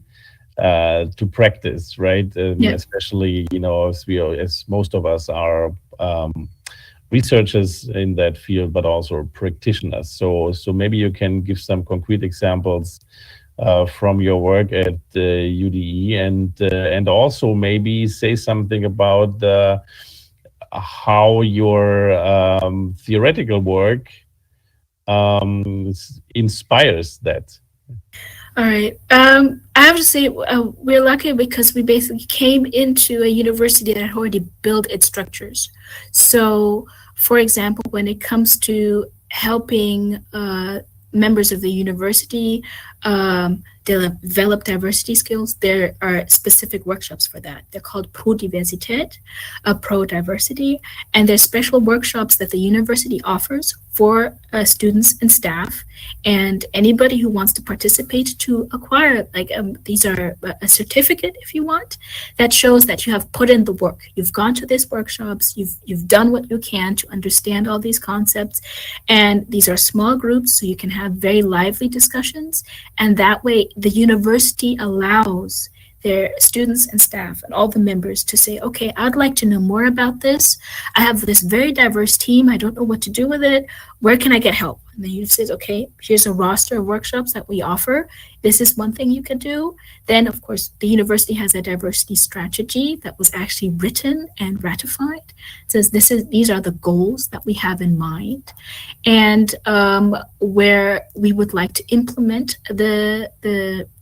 to practice, right? Especially, as most of us are researchers in that field, but also practitioners. So maybe you can give some concrete examples from your work at UDE, and also maybe say something about how your theoretical work inspires that. All right. I have to say we're lucky because we basically came into a university that had already built its structures. So, for example, when it comes to helping members of the university develop diversity skills, there are specific workshops for that. They're called Pro-Diversität, pro-diversity, and there's special workshops that the university offers for students and staff, and anybody who wants to participate to acquire, these are a certificate, if you want, that shows that you have put in the work. You've gone to these workshops, you've done what you can to understand all these concepts, and these are small groups, so you can have very lively discussions, and that way the university allows their students and staff and all the members to say, okay, I'd like to know more about this. I have this very diverse team. I don't know what to do with it. Where can I get help? And the university says, okay, here's a roster of workshops that we offer. This is one thing you can do. Then, of course, the university has a diversity strategy that was actually written and ratified. It says these are the goals that we have in mind, and where we would like to implement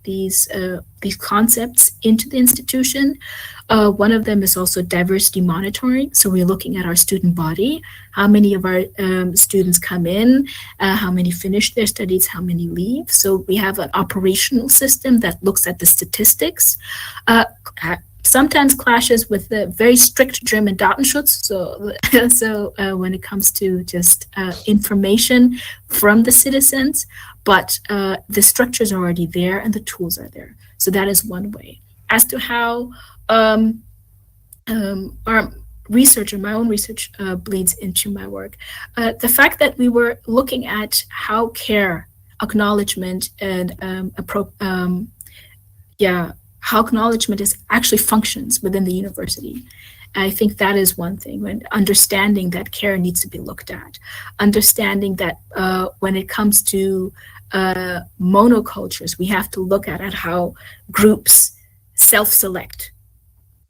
these concepts into the institution. One of them is also diversity monitoring. So we're looking at our student body, how many of our students come in, how many finish their studies, how many leave. So we have an operational system that looks at the statistics. Sometimes clashes with the very strict German Datenschutz. So when it comes to just information from the citizens, but the structures are already there and the tools are there. So that is one way. As to how our research and my own research bleeds into my work, the fact that we were looking at how care, acknowledgement, and how acknowledgement actually functions within the university. I think that is one thing, when understanding that care needs to be looked at, understanding that when it comes to monocultures, we have to look at how groups self-select,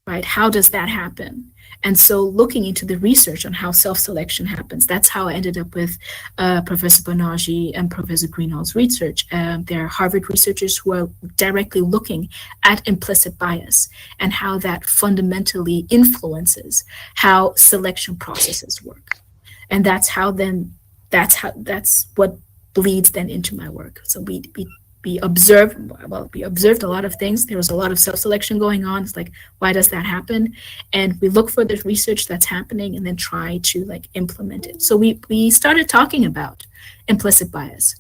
right? How does that happen? And so looking into the research on how self-selection happens, that's how I ended up with Professor Bonagi and Professor Greenhall's research. They're Harvard researchers who are directly looking at implicit bias and how that fundamentally influences how selection processes work. And that's what bleeds then into my work. So we we observed a lot of things. There was a lot of self-selection going on. It's like, why does that happen? And we look for the research that's happening and then try to like implement it. So we started talking about implicit bias.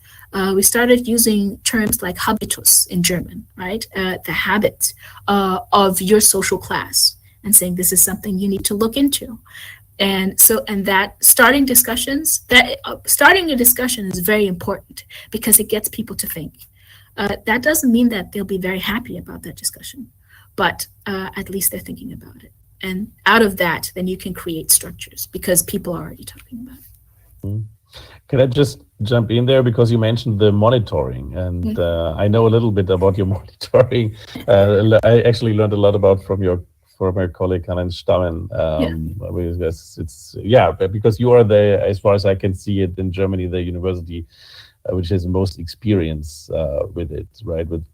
We started using terms like Habitus in German, right? The habit of your social class, and saying this is something you need to look into. And so, that starting a discussion is very important because it gets people to think. That doesn't mean that they'll be very happy about that discussion, but at least they're thinking about it. And out of that, then you can create structures because people are already talking about it. Mm-hmm. Can I just jump in there because you mentioned the monitoring, and I know a little bit about your monitoring. I actually learned a lot about from your former colleague Karin Stammen. Because you are as far as I can see it in Germany, the university which has the most experience with it, right? With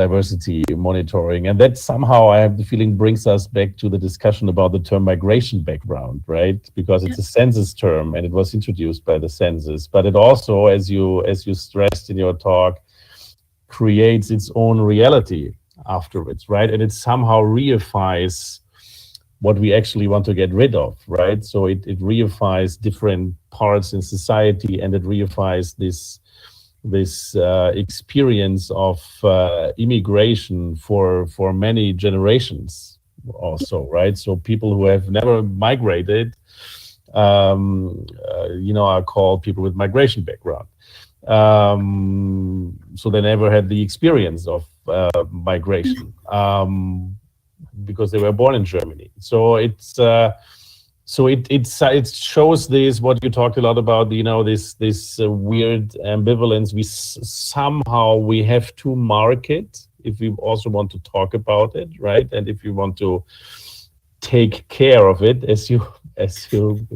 diversity monitoring, and that somehow I have the feeling brings us back to the discussion about the term migration background, right? Because it's a census term and it was introduced by the census, but it also, as you stressed in your talk, creates its own reality afterwards, right? And it somehow reifies what we actually want to get rid of, right? So it reifies different parts in society, and it reifies this experience of immigration for many generations also, right? So people who have never migrated, are called people with migration background. So they never had the experience of migration because they were born in Germany. So it shows this, what you talked a lot about, this weird ambivalence. We have to mark it if we also want to talk about it, right? And if you want to take care of it, as you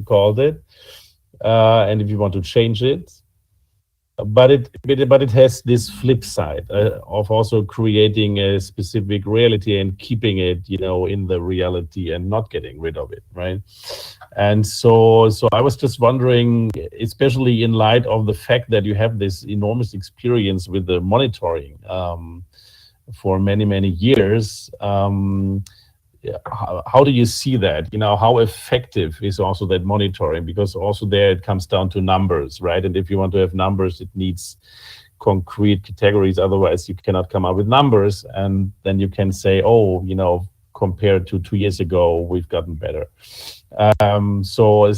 called it, and if you want to change it. But it has this flip side of also creating a specific reality and keeping it, in the reality and not getting rid of it, right? And so I was just wondering, especially in light of the fact that you have this enormous experience with the monitoring for many, many years. How do you see that? How effective is also that monitoring? Because also there it comes down to numbers, right? And if you want to have numbers, it needs concrete categories. Otherwise, you cannot come up with numbers. And then you can say, compared to 2 years ago, we've gotten better. So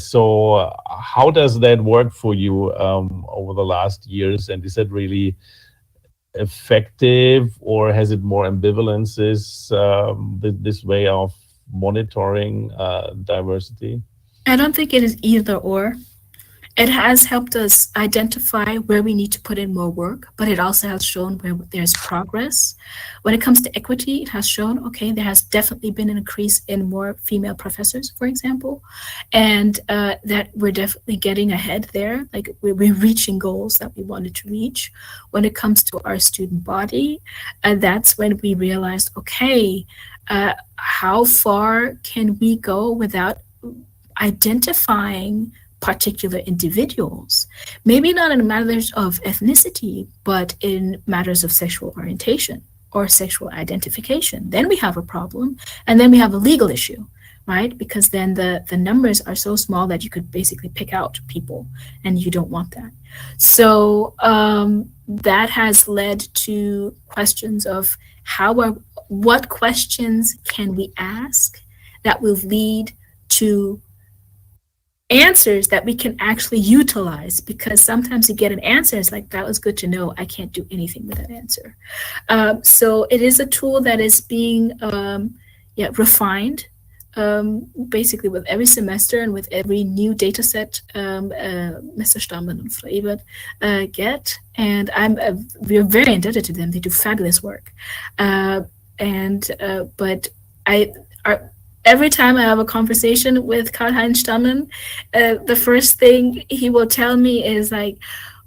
how does that work for you over the last years? And is that really effective, or has it more ambivalences, this way of monitoring diversity? I don't think it is either or. It has helped us identify where we need to put in more work, but it also has shown where there's progress. When it comes to equity, it has shown, okay, there has definitely been an increase in more female professors, for example, and that we're definitely getting ahead there. Like we're reaching goals that we wanted to reach. When it comes to our student body, that's when we realized, okay, how far can we go without identifying particular individuals, maybe not in matters of ethnicity, but in matters of sexual orientation or sexual identification? Then we have a problem, and then we have a legal issue, right? Because then the numbers are so small that you could basically pick out people, and you don't want that. So that has led to questions of what questions can we ask that will lead to answers that we can actually utilize, because sometimes you get an answer, it's like, that was good to know, I can't do anything with that answer. So it is a tool that is being refined, basically with every semester and with every new data set Mr. Stammen and Frau Ebert get, and we're very indebted to them. They do fabulous work, every time I have a conversation with Karl-Heinz Stammen, the first thing he will tell me is like,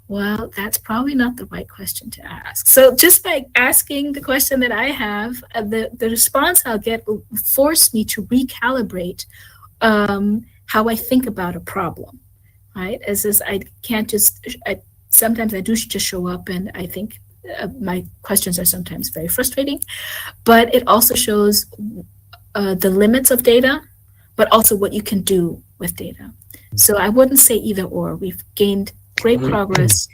well, that's probably not the right question to ask. So just by asking the question that I have, the response I'll get will force me to recalibrate how I think about a problem, right? I can't just sometimes I do just show up, and I think my questions are sometimes very frustrating, but it also shows the limits of data, but also what you can do with data. So I wouldn't say either or. We've gained great progress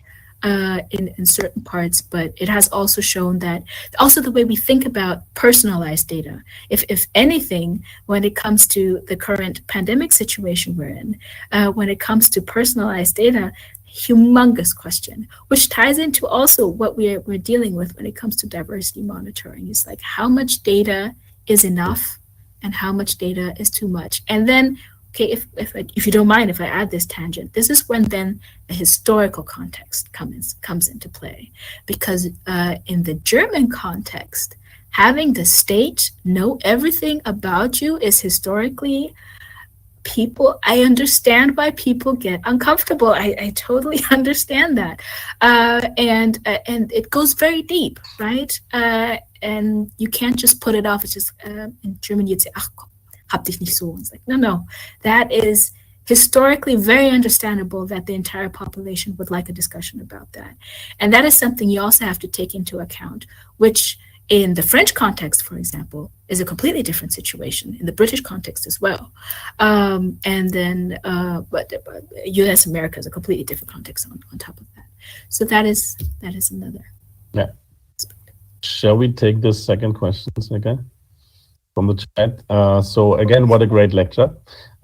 in certain parts, but it has also shown that also the way we think about personalized data, if anything, when it comes to the current pandemic situation we're in, when it comes to personalized data, humongous question, which ties into also what we're dealing with when it comes to diversity monitoring. It's like, how much data is enough and how much data is too much? And then, okay, if you don't mind if I add this tangent, this is when then the historical context comes into play. Because in the German context, having the state know everything about you is historically, I understand why people get uncomfortable. I totally understand that. And it goes very deep, right? And you can't just put it off. It's just, in German, you'd say, ach, hab dich nicht so. It's like, no. That is historically very understandable that the entire population would like a discussion about that. And that is something you also have to take into account, which in the French context, for example, is a completely different situation, in the British context as well. And then, but US America is a completely different context on top of that. So that is another. Yeah. Shall we take the second question again from the chat? So again, what a great lecture.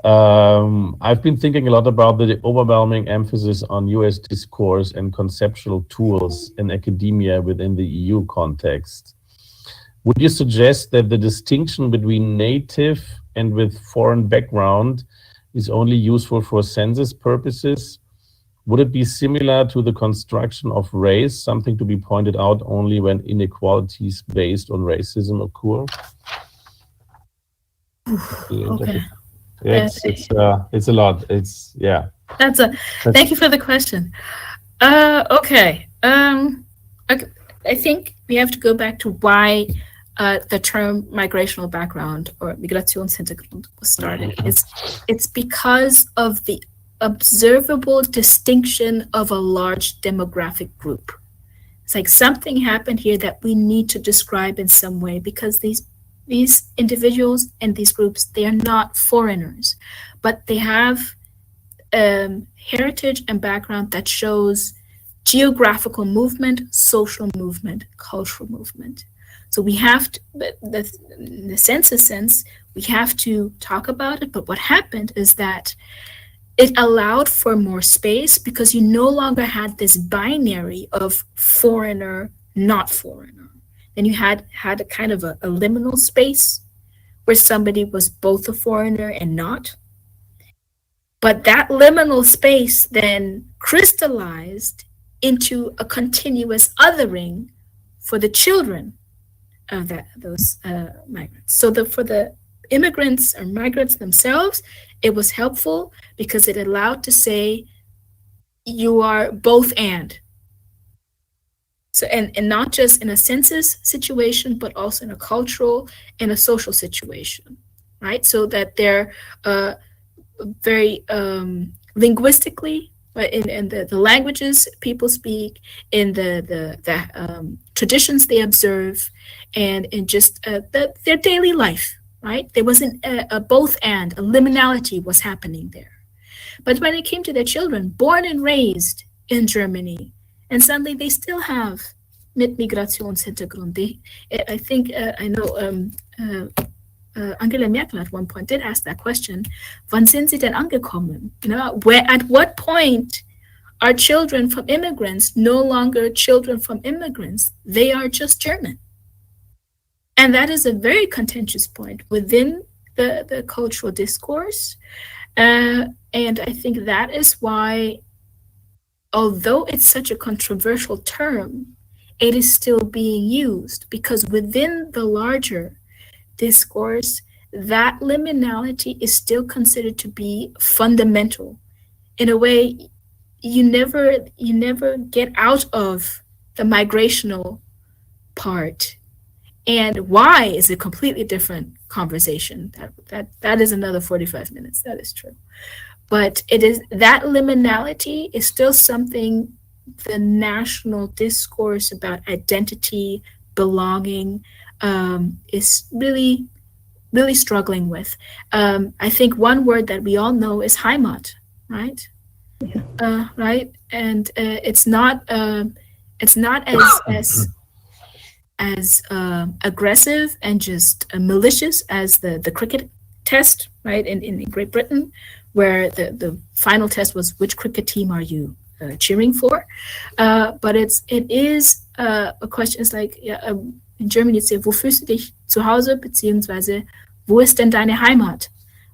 I've been thinking a lot about the overwhelming emphasis on US discourse and conceptual tools in academia within the EU context. Would you suggest that the distinction between native and with foreign background is only useful for census purposes? Would it be similar to the construction of race, something to be pointed out only when inequalities based on racism occur? Okay. It's a lot. Thank you for the question. Okay. I think we have to go back to why the term migrational background or Migrationshintergrund was started. It's because of the observable distinction of a large demographic group. It's like something happened here that we need to describe in some way, because these individuals and these groups, they are not foreigners, but they have heritage and background that shows geographical movement, social movement, cultural movement. So we have to, in the census sense, we have to talk about it. But what happened is that it allowed for more space, because you no longer had this binary of foreigner, not foreigner. Then you had a kind of a liminal space where somebody was both a foreigner and not. But that liminal space then crystallized into a continuous othering for the children of those migrants. So for the immigrants or migrants themselves, it was helpful because it allowed to say you are both and. So and not just in a census situation, but also in a cultural and a social situation, right? So that they're very linguistically, in the languages people speak, in the traditions they observe, and in just their daily life, right? There wasn't a both and, a liminality was happening there. But when it came to their children, born and raised in Germany, and suddenly they still have mit Migrationshintergrund. I think, I know Angela Merkel at one point did ask that question, wann sind sie denn angekommen? You know, at what point are children from immigrants no longer children from immigrants? They are just German. And that is a very contentious point within the cultural discourse. And I think that is why, although it's such a controversial term, it is still being used, because within the larger discourse, that liminality is still considered to be fundamental. In a way, you never get out of the migrational part. And why is a completely different conversation. That is another 45 minutes. That is true. But it is that liminality is still something the national discourse about identity, belonging, is really, really struggling with. I think one word that we all know is Heimat, right? Yeah. Right, and it's not as aggressive and just malicious as the cricket test, right, in Great Britain, where the final test was which cricket team are you cheering for, but it is a question. It's like, in German you'd say, wo fühlst du dich zu Hause, beziehungsweise wo ist denn deine Heimat,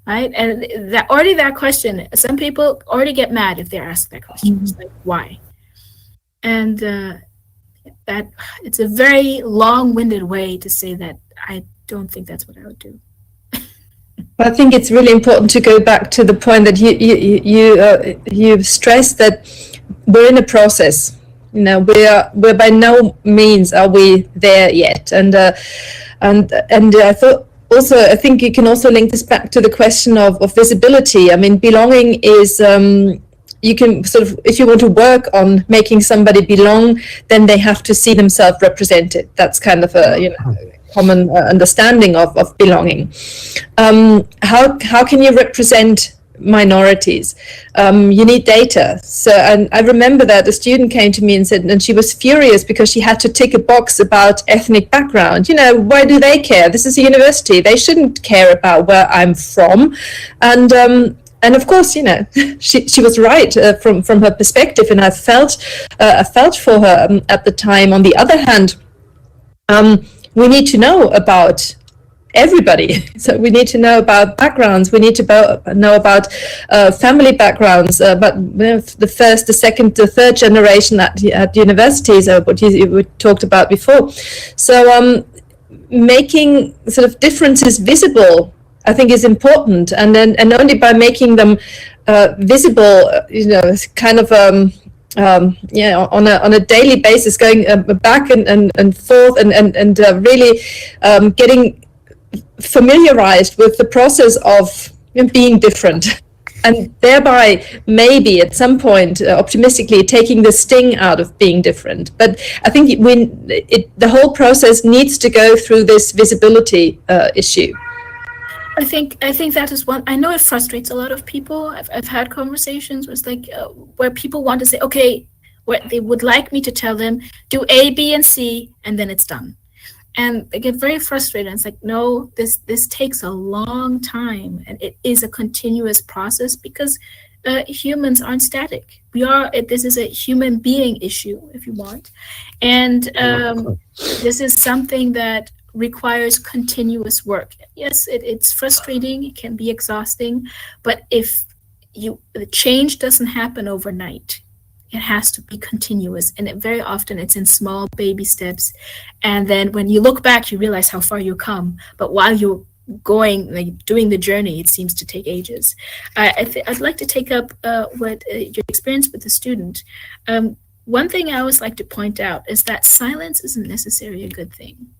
right? And that question, some people already get mad if they're asked that question. It's like, why? And that it's a very long-winded way to say that I don't think that's what I would do. I think it's really important to go back to the point that you stressed that we're in a process. You know, we're by no means are we there yet, and I thought also, I think you can also link this back to the question of visibility. I mean, belonging is you can sort of, if you want to work on making somebody belong, then they have to see themselves represented. That's kind of a common understanding of belonging. How can you represent minorities? You need data. So, and I remember that a student came to me and said, and she was furious because she had to tick a box about ethnic background. You know, why do they care? This is a university. They shouldn't care about where I'm from. And of course, you know, she was right from her perspective, and I felt for her at the time. On the other hand, we need to know about everybody. So we need to know about backgrounds. We need to know about family backgrounds. But the first, the second, the third generation at universities, what you talked about before. So making sort of differences visible, I think, is important, and only by making them visible, you know, kind of on a daily basis, going back and forth, and really getting familiarized with the process of being different, and thereby maybe at some point optimistically taking the sting out of being different. But I think the whole process needs to go through this visibility issue. I think that is one. I know it frustrates a lot of people. I've had conversations where it's like where people want to say, okay, where they would like me to tell them do A, B, and C, and then it's done. And they get very frustrated. It's like, no, this takes a long time, and it is a continuous process because humans aren't static. This is a human being issue, if you want, and this is something that requires continuous work. Yes, it's frustrating, it can be exhausting, but if the change doesn't happen overnight, it has to be continuous, and very often it's in small baby steps, and then when you look back you realize how far you come, but while you're doing the journey, it seems to take ages. I'd like to take up what your experience with the student. One thing I always like to point out is that silence isn't necessarily a good thing.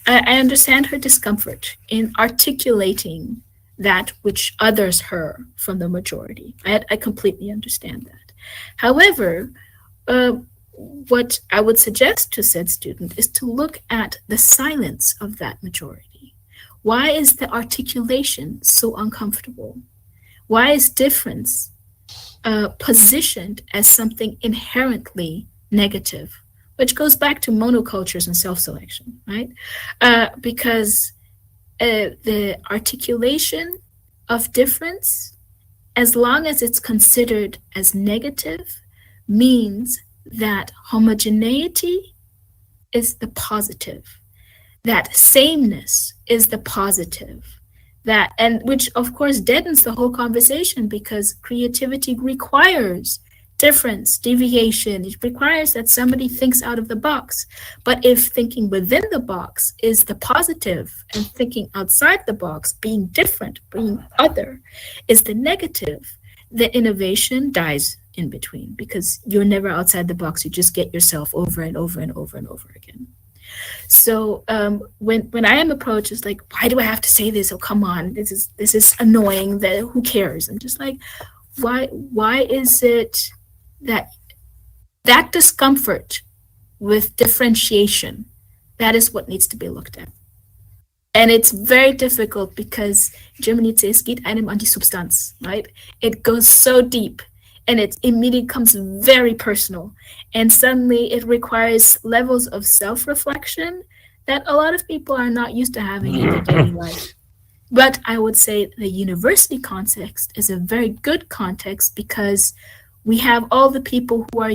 I understand her discomfort in articulating that which others her from the majority. I completely understand that. However, what I would suggest to said student is to look at the silence of that majority. Why is the articulation so uncomfortable? Why is difference positioned as something inherently negative? Which goes back to monocultures and self-selection, right? Because the articulation of difference, as long as it's considered as negative, means that homogeneity is the positive, that sameness is the positive, and which of course deadens the whole conversation, because creativity requires difference, deviation. It requires that somebody thinks out of the box. But if thinking within the box is the positive and thinking outside the box, being different, being other, is the negative, the innovation dies in between, because you're never outside the box. You just get yourself over and over and over and over again. So when I am approached, it's like, why do I have to say this? Oh, come on, this is annoying. Who cares? I'm just like, why is it that that discomfort with differentiation, that is what needs to be looked at. And it's very difficult because Germany says, es geht einem an die Substanz, right? It goes so deep and it immediately becomes very personal. And suddenly it requires levels of self-reflection that a lot of people are not used to having in their daily life. But I would say the university context is a very good context because we have all the people who are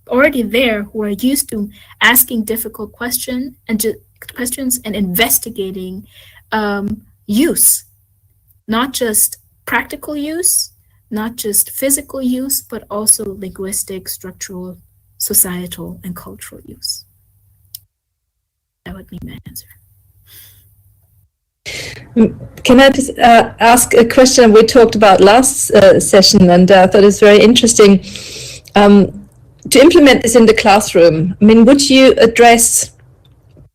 already there, who are used to asking difficult questions and investigating use, not just practical use, not just physical use, but also linguistic, structural, societal, and cultural use. That would be my answer. Can I just ask a question we talked about last session, and I thought it's very interesting. To implement this in the classroom, I mean, would you address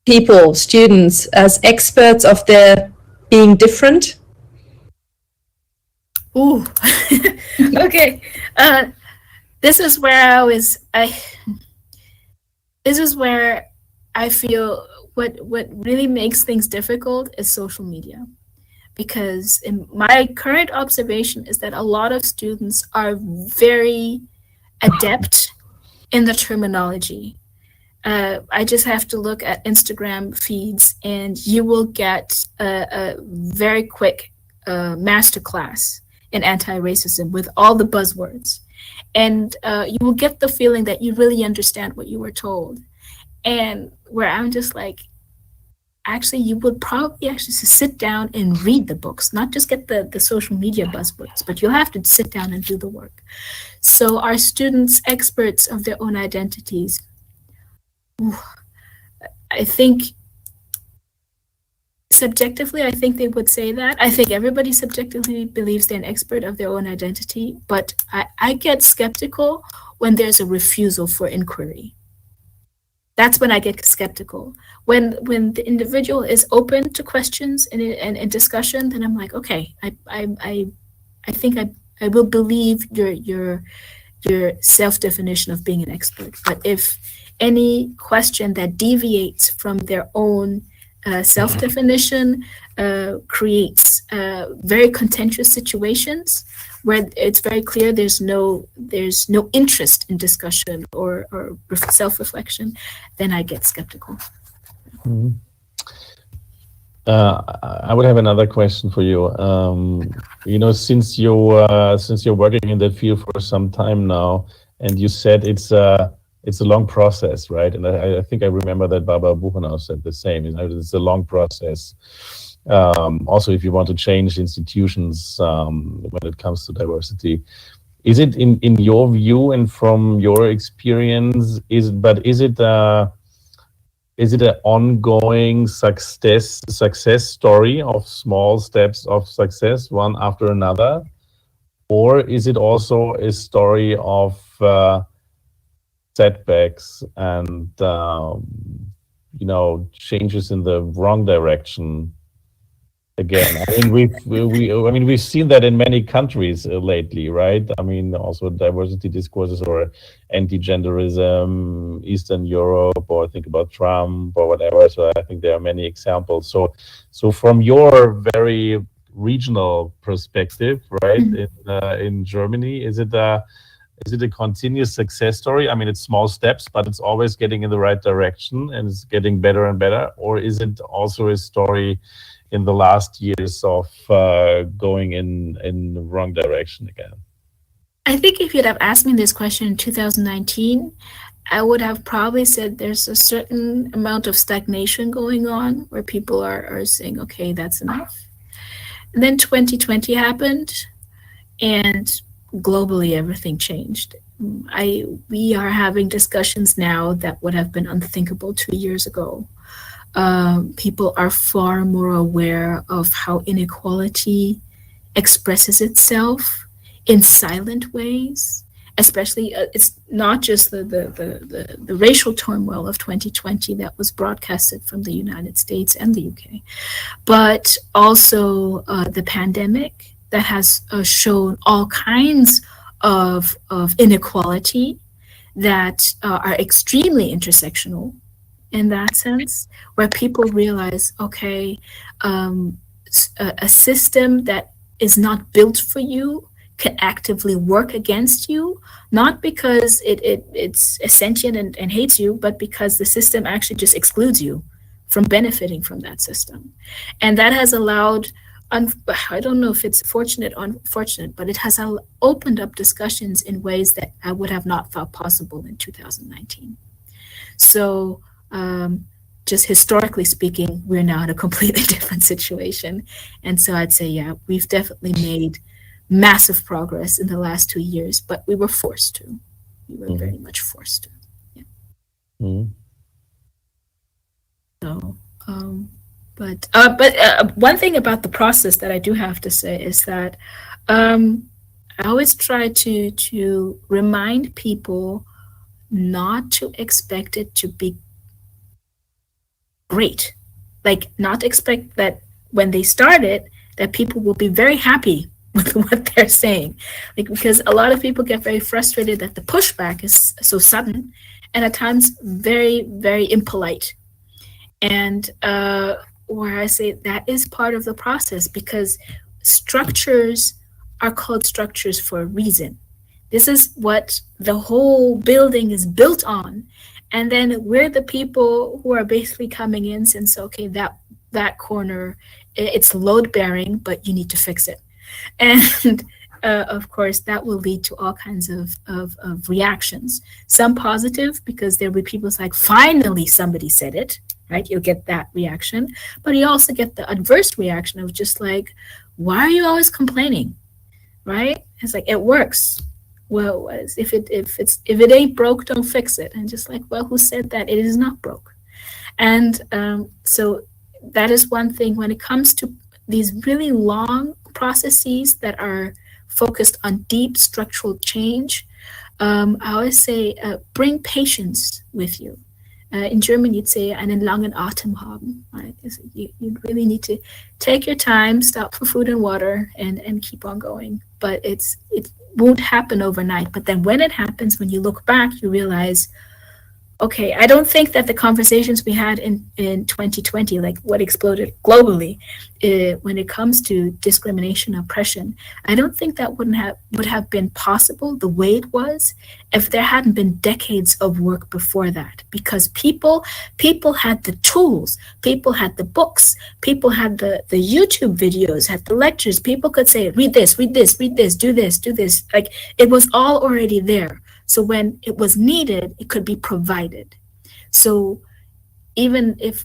people, students, as experts of their being different? Ooh, okay. This is where I feel what really makes things difficult is social media. Because in my current observation is that a lot of students are very adept in the terminology. I just have to look at Instagram feeds and you will get a very quick masterclass in anti-racism with all the buzzwords. And you will get the feeling that you really understand what you were told. And where I'm just like, actually, you would probably actually sit down and read the books, not just get the social media buzzwords, but you'll have to sit down and do the work. So are students experts of their own identities? Ooh, I think subjectively, I think they would say that. I think everybody subjectively believes they're an expert of their own identity, but I get skeptical when there's a refusal for inquiry. That's when I get skeptical. When the individual is open to questions and discussion, then I'm like, okay, I think I will believe your self-definition of being an expert. But if any question that deviates from their own self-definition creates very contentious situations where it's very clear there's no interest in discussion or self-reflection, then I get skeptical. Mm-hmm. I would have another question for you. Since you're working in that field for some time now, and you said it's a long process, right? And I think I remember that Barbara Buchenau said the same. It's a long process. Also, if you want to change institutions when it comes to diversity, is it in your view and from your experience? Is it an ongoing success story of small steps of success, one after another, or is it also a story of setbacks and changes in the wrong direction? Again, I mean, we've seen that in many countries lately, right? I mean, also diversity discourses or anti-genderism, Eastern Europe, or think about Trump or whatever. So I think there are many examples. So from your very regional perspective, right, in Germany, is it a continuous success story? I mean, it's small steps, but it's always getting in the right direction and it's getting better and better. Or is it also a story in the last years of going in the wrong direction again? I think if you'd have asked me this question in 2019, I would have probably said there's a certain amount of stagnation going on where people are saying, okay, that's enough. And then 2020 happened and globally everything changed. We are having discussions now that would have been unthinkable 2 years ago. People are far more aware of how inequality expresses itself in silent ways, especially it's not just the racial turmoil of 2020 that was broadcasted from the United States and the UK, but also the pandemic that has shown all kinds of inequality that are extremely intersectional in that sense, where people realize, okay, a system that is not built for you can actively work against you, not because it's sentient and hates you, but because the system actually just excludes you from benefiting from that system. And that has allowed, I don't know if it's fortunate or unfortunate, but it has opened up discussions in ways that I would have not thought possible in 2019. So just historically speaking, we're now in a completely different situation. And so I'd say, yeah, we've definitely made massive progress in the last 2 years, but we were forced to. We were very much forced to. Yeah. So, but one thing about the process that I do have to say is that I always try to remind people not to expect it to be great. Like, not expect that when they start it, that people will be very happy with what they're saying. Like, because a lot of people get very frustrated that the pushback is so sudden and at times very, very impolite. And where I say that is part of the process, because structures are called structures for a reason. This is what the whole building is built on. And then we're the people who are basically coming in since, okay, that corner, it's load bearing, but you need to fix it. And of course, that will lead to all kinds of reactions. Some positive, because there'll be people like, finally somebody said it, right? You'll get that reaction. But you also get the adverse reaction of just like, why are you always complaining, right? It's like, it works. Well, if it ain't broke, don't fix it. And just like, well, who said that? It is not broke. And so that is one thing when it comes to these really long processes that are focused on deep structural change. I always say, bring patience with you. In German, you'd say, einen langen Atem haben. Right? You really need to take your time, stop for food and water, and keep on going. But it won't happen overnight. But then when it happens, when you look back, you realize, okay, I don't think that the conversations we had in 2020, like what exploded globally, when it comes to discrimination, oppression, I don't think that would have been possible the way it was if there hadn't been decades of work before that. Because people had the tools, people had the books, people had the YouTube videos, had the lectures. People could say, read this, read this, read this, do this, do this. Like, it was all already there. So when it was needed, it could be provided. So even if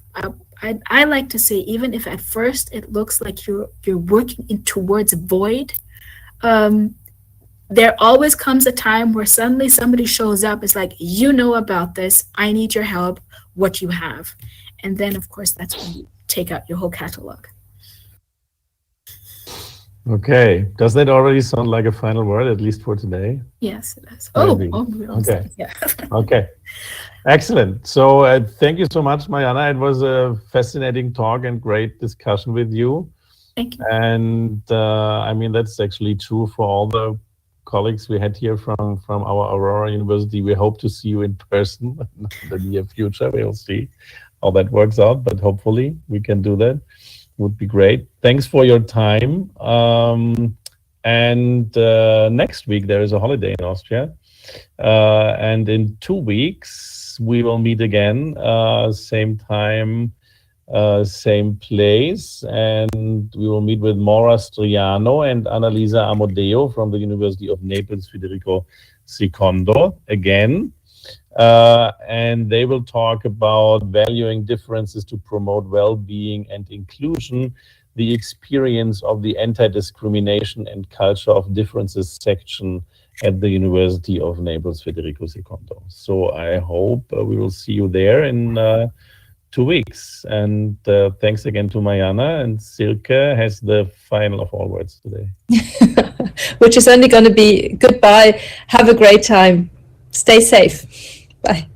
I like to say, even if at first it looks like you're working towards a void, there always comes a time where suddenly somebody shows up. It's like, you know about this. I need your help. What you have, and then of course that's when you take out your whole catalog. Okay. Does that already sound like a final word, at least for today? Yes, it does. Okay. Yeah. Okay. Excellent. So thank you so much, Mayannah. It was a fascinating talk and great discussion with you. Thank you. And I mean, that's actually true for all the colleagues we had here from our Aurora University. We hope to see you in person in the near future. We'll see how that works out, but hopefully we can do that. Would be great. Thanks for your time. And next week there is a holiday in Austria. And in 2 weeks we will meet again, same time, same place. And we will meet with Maura Striano and Annalisa Amodeo from the University of Naples, Federico II again. And they will talk about valuing differences to promote well-being and inclusion, the experience of the anti-discrimination and culture of differences section at the University of Naples, Federico II. So I hope we will see you there in 2 weeks. And thanks again to Mayannah, and Silke has the final of all words today. Which is only going to be goodbye. Have a great time. Stay safe. Bye.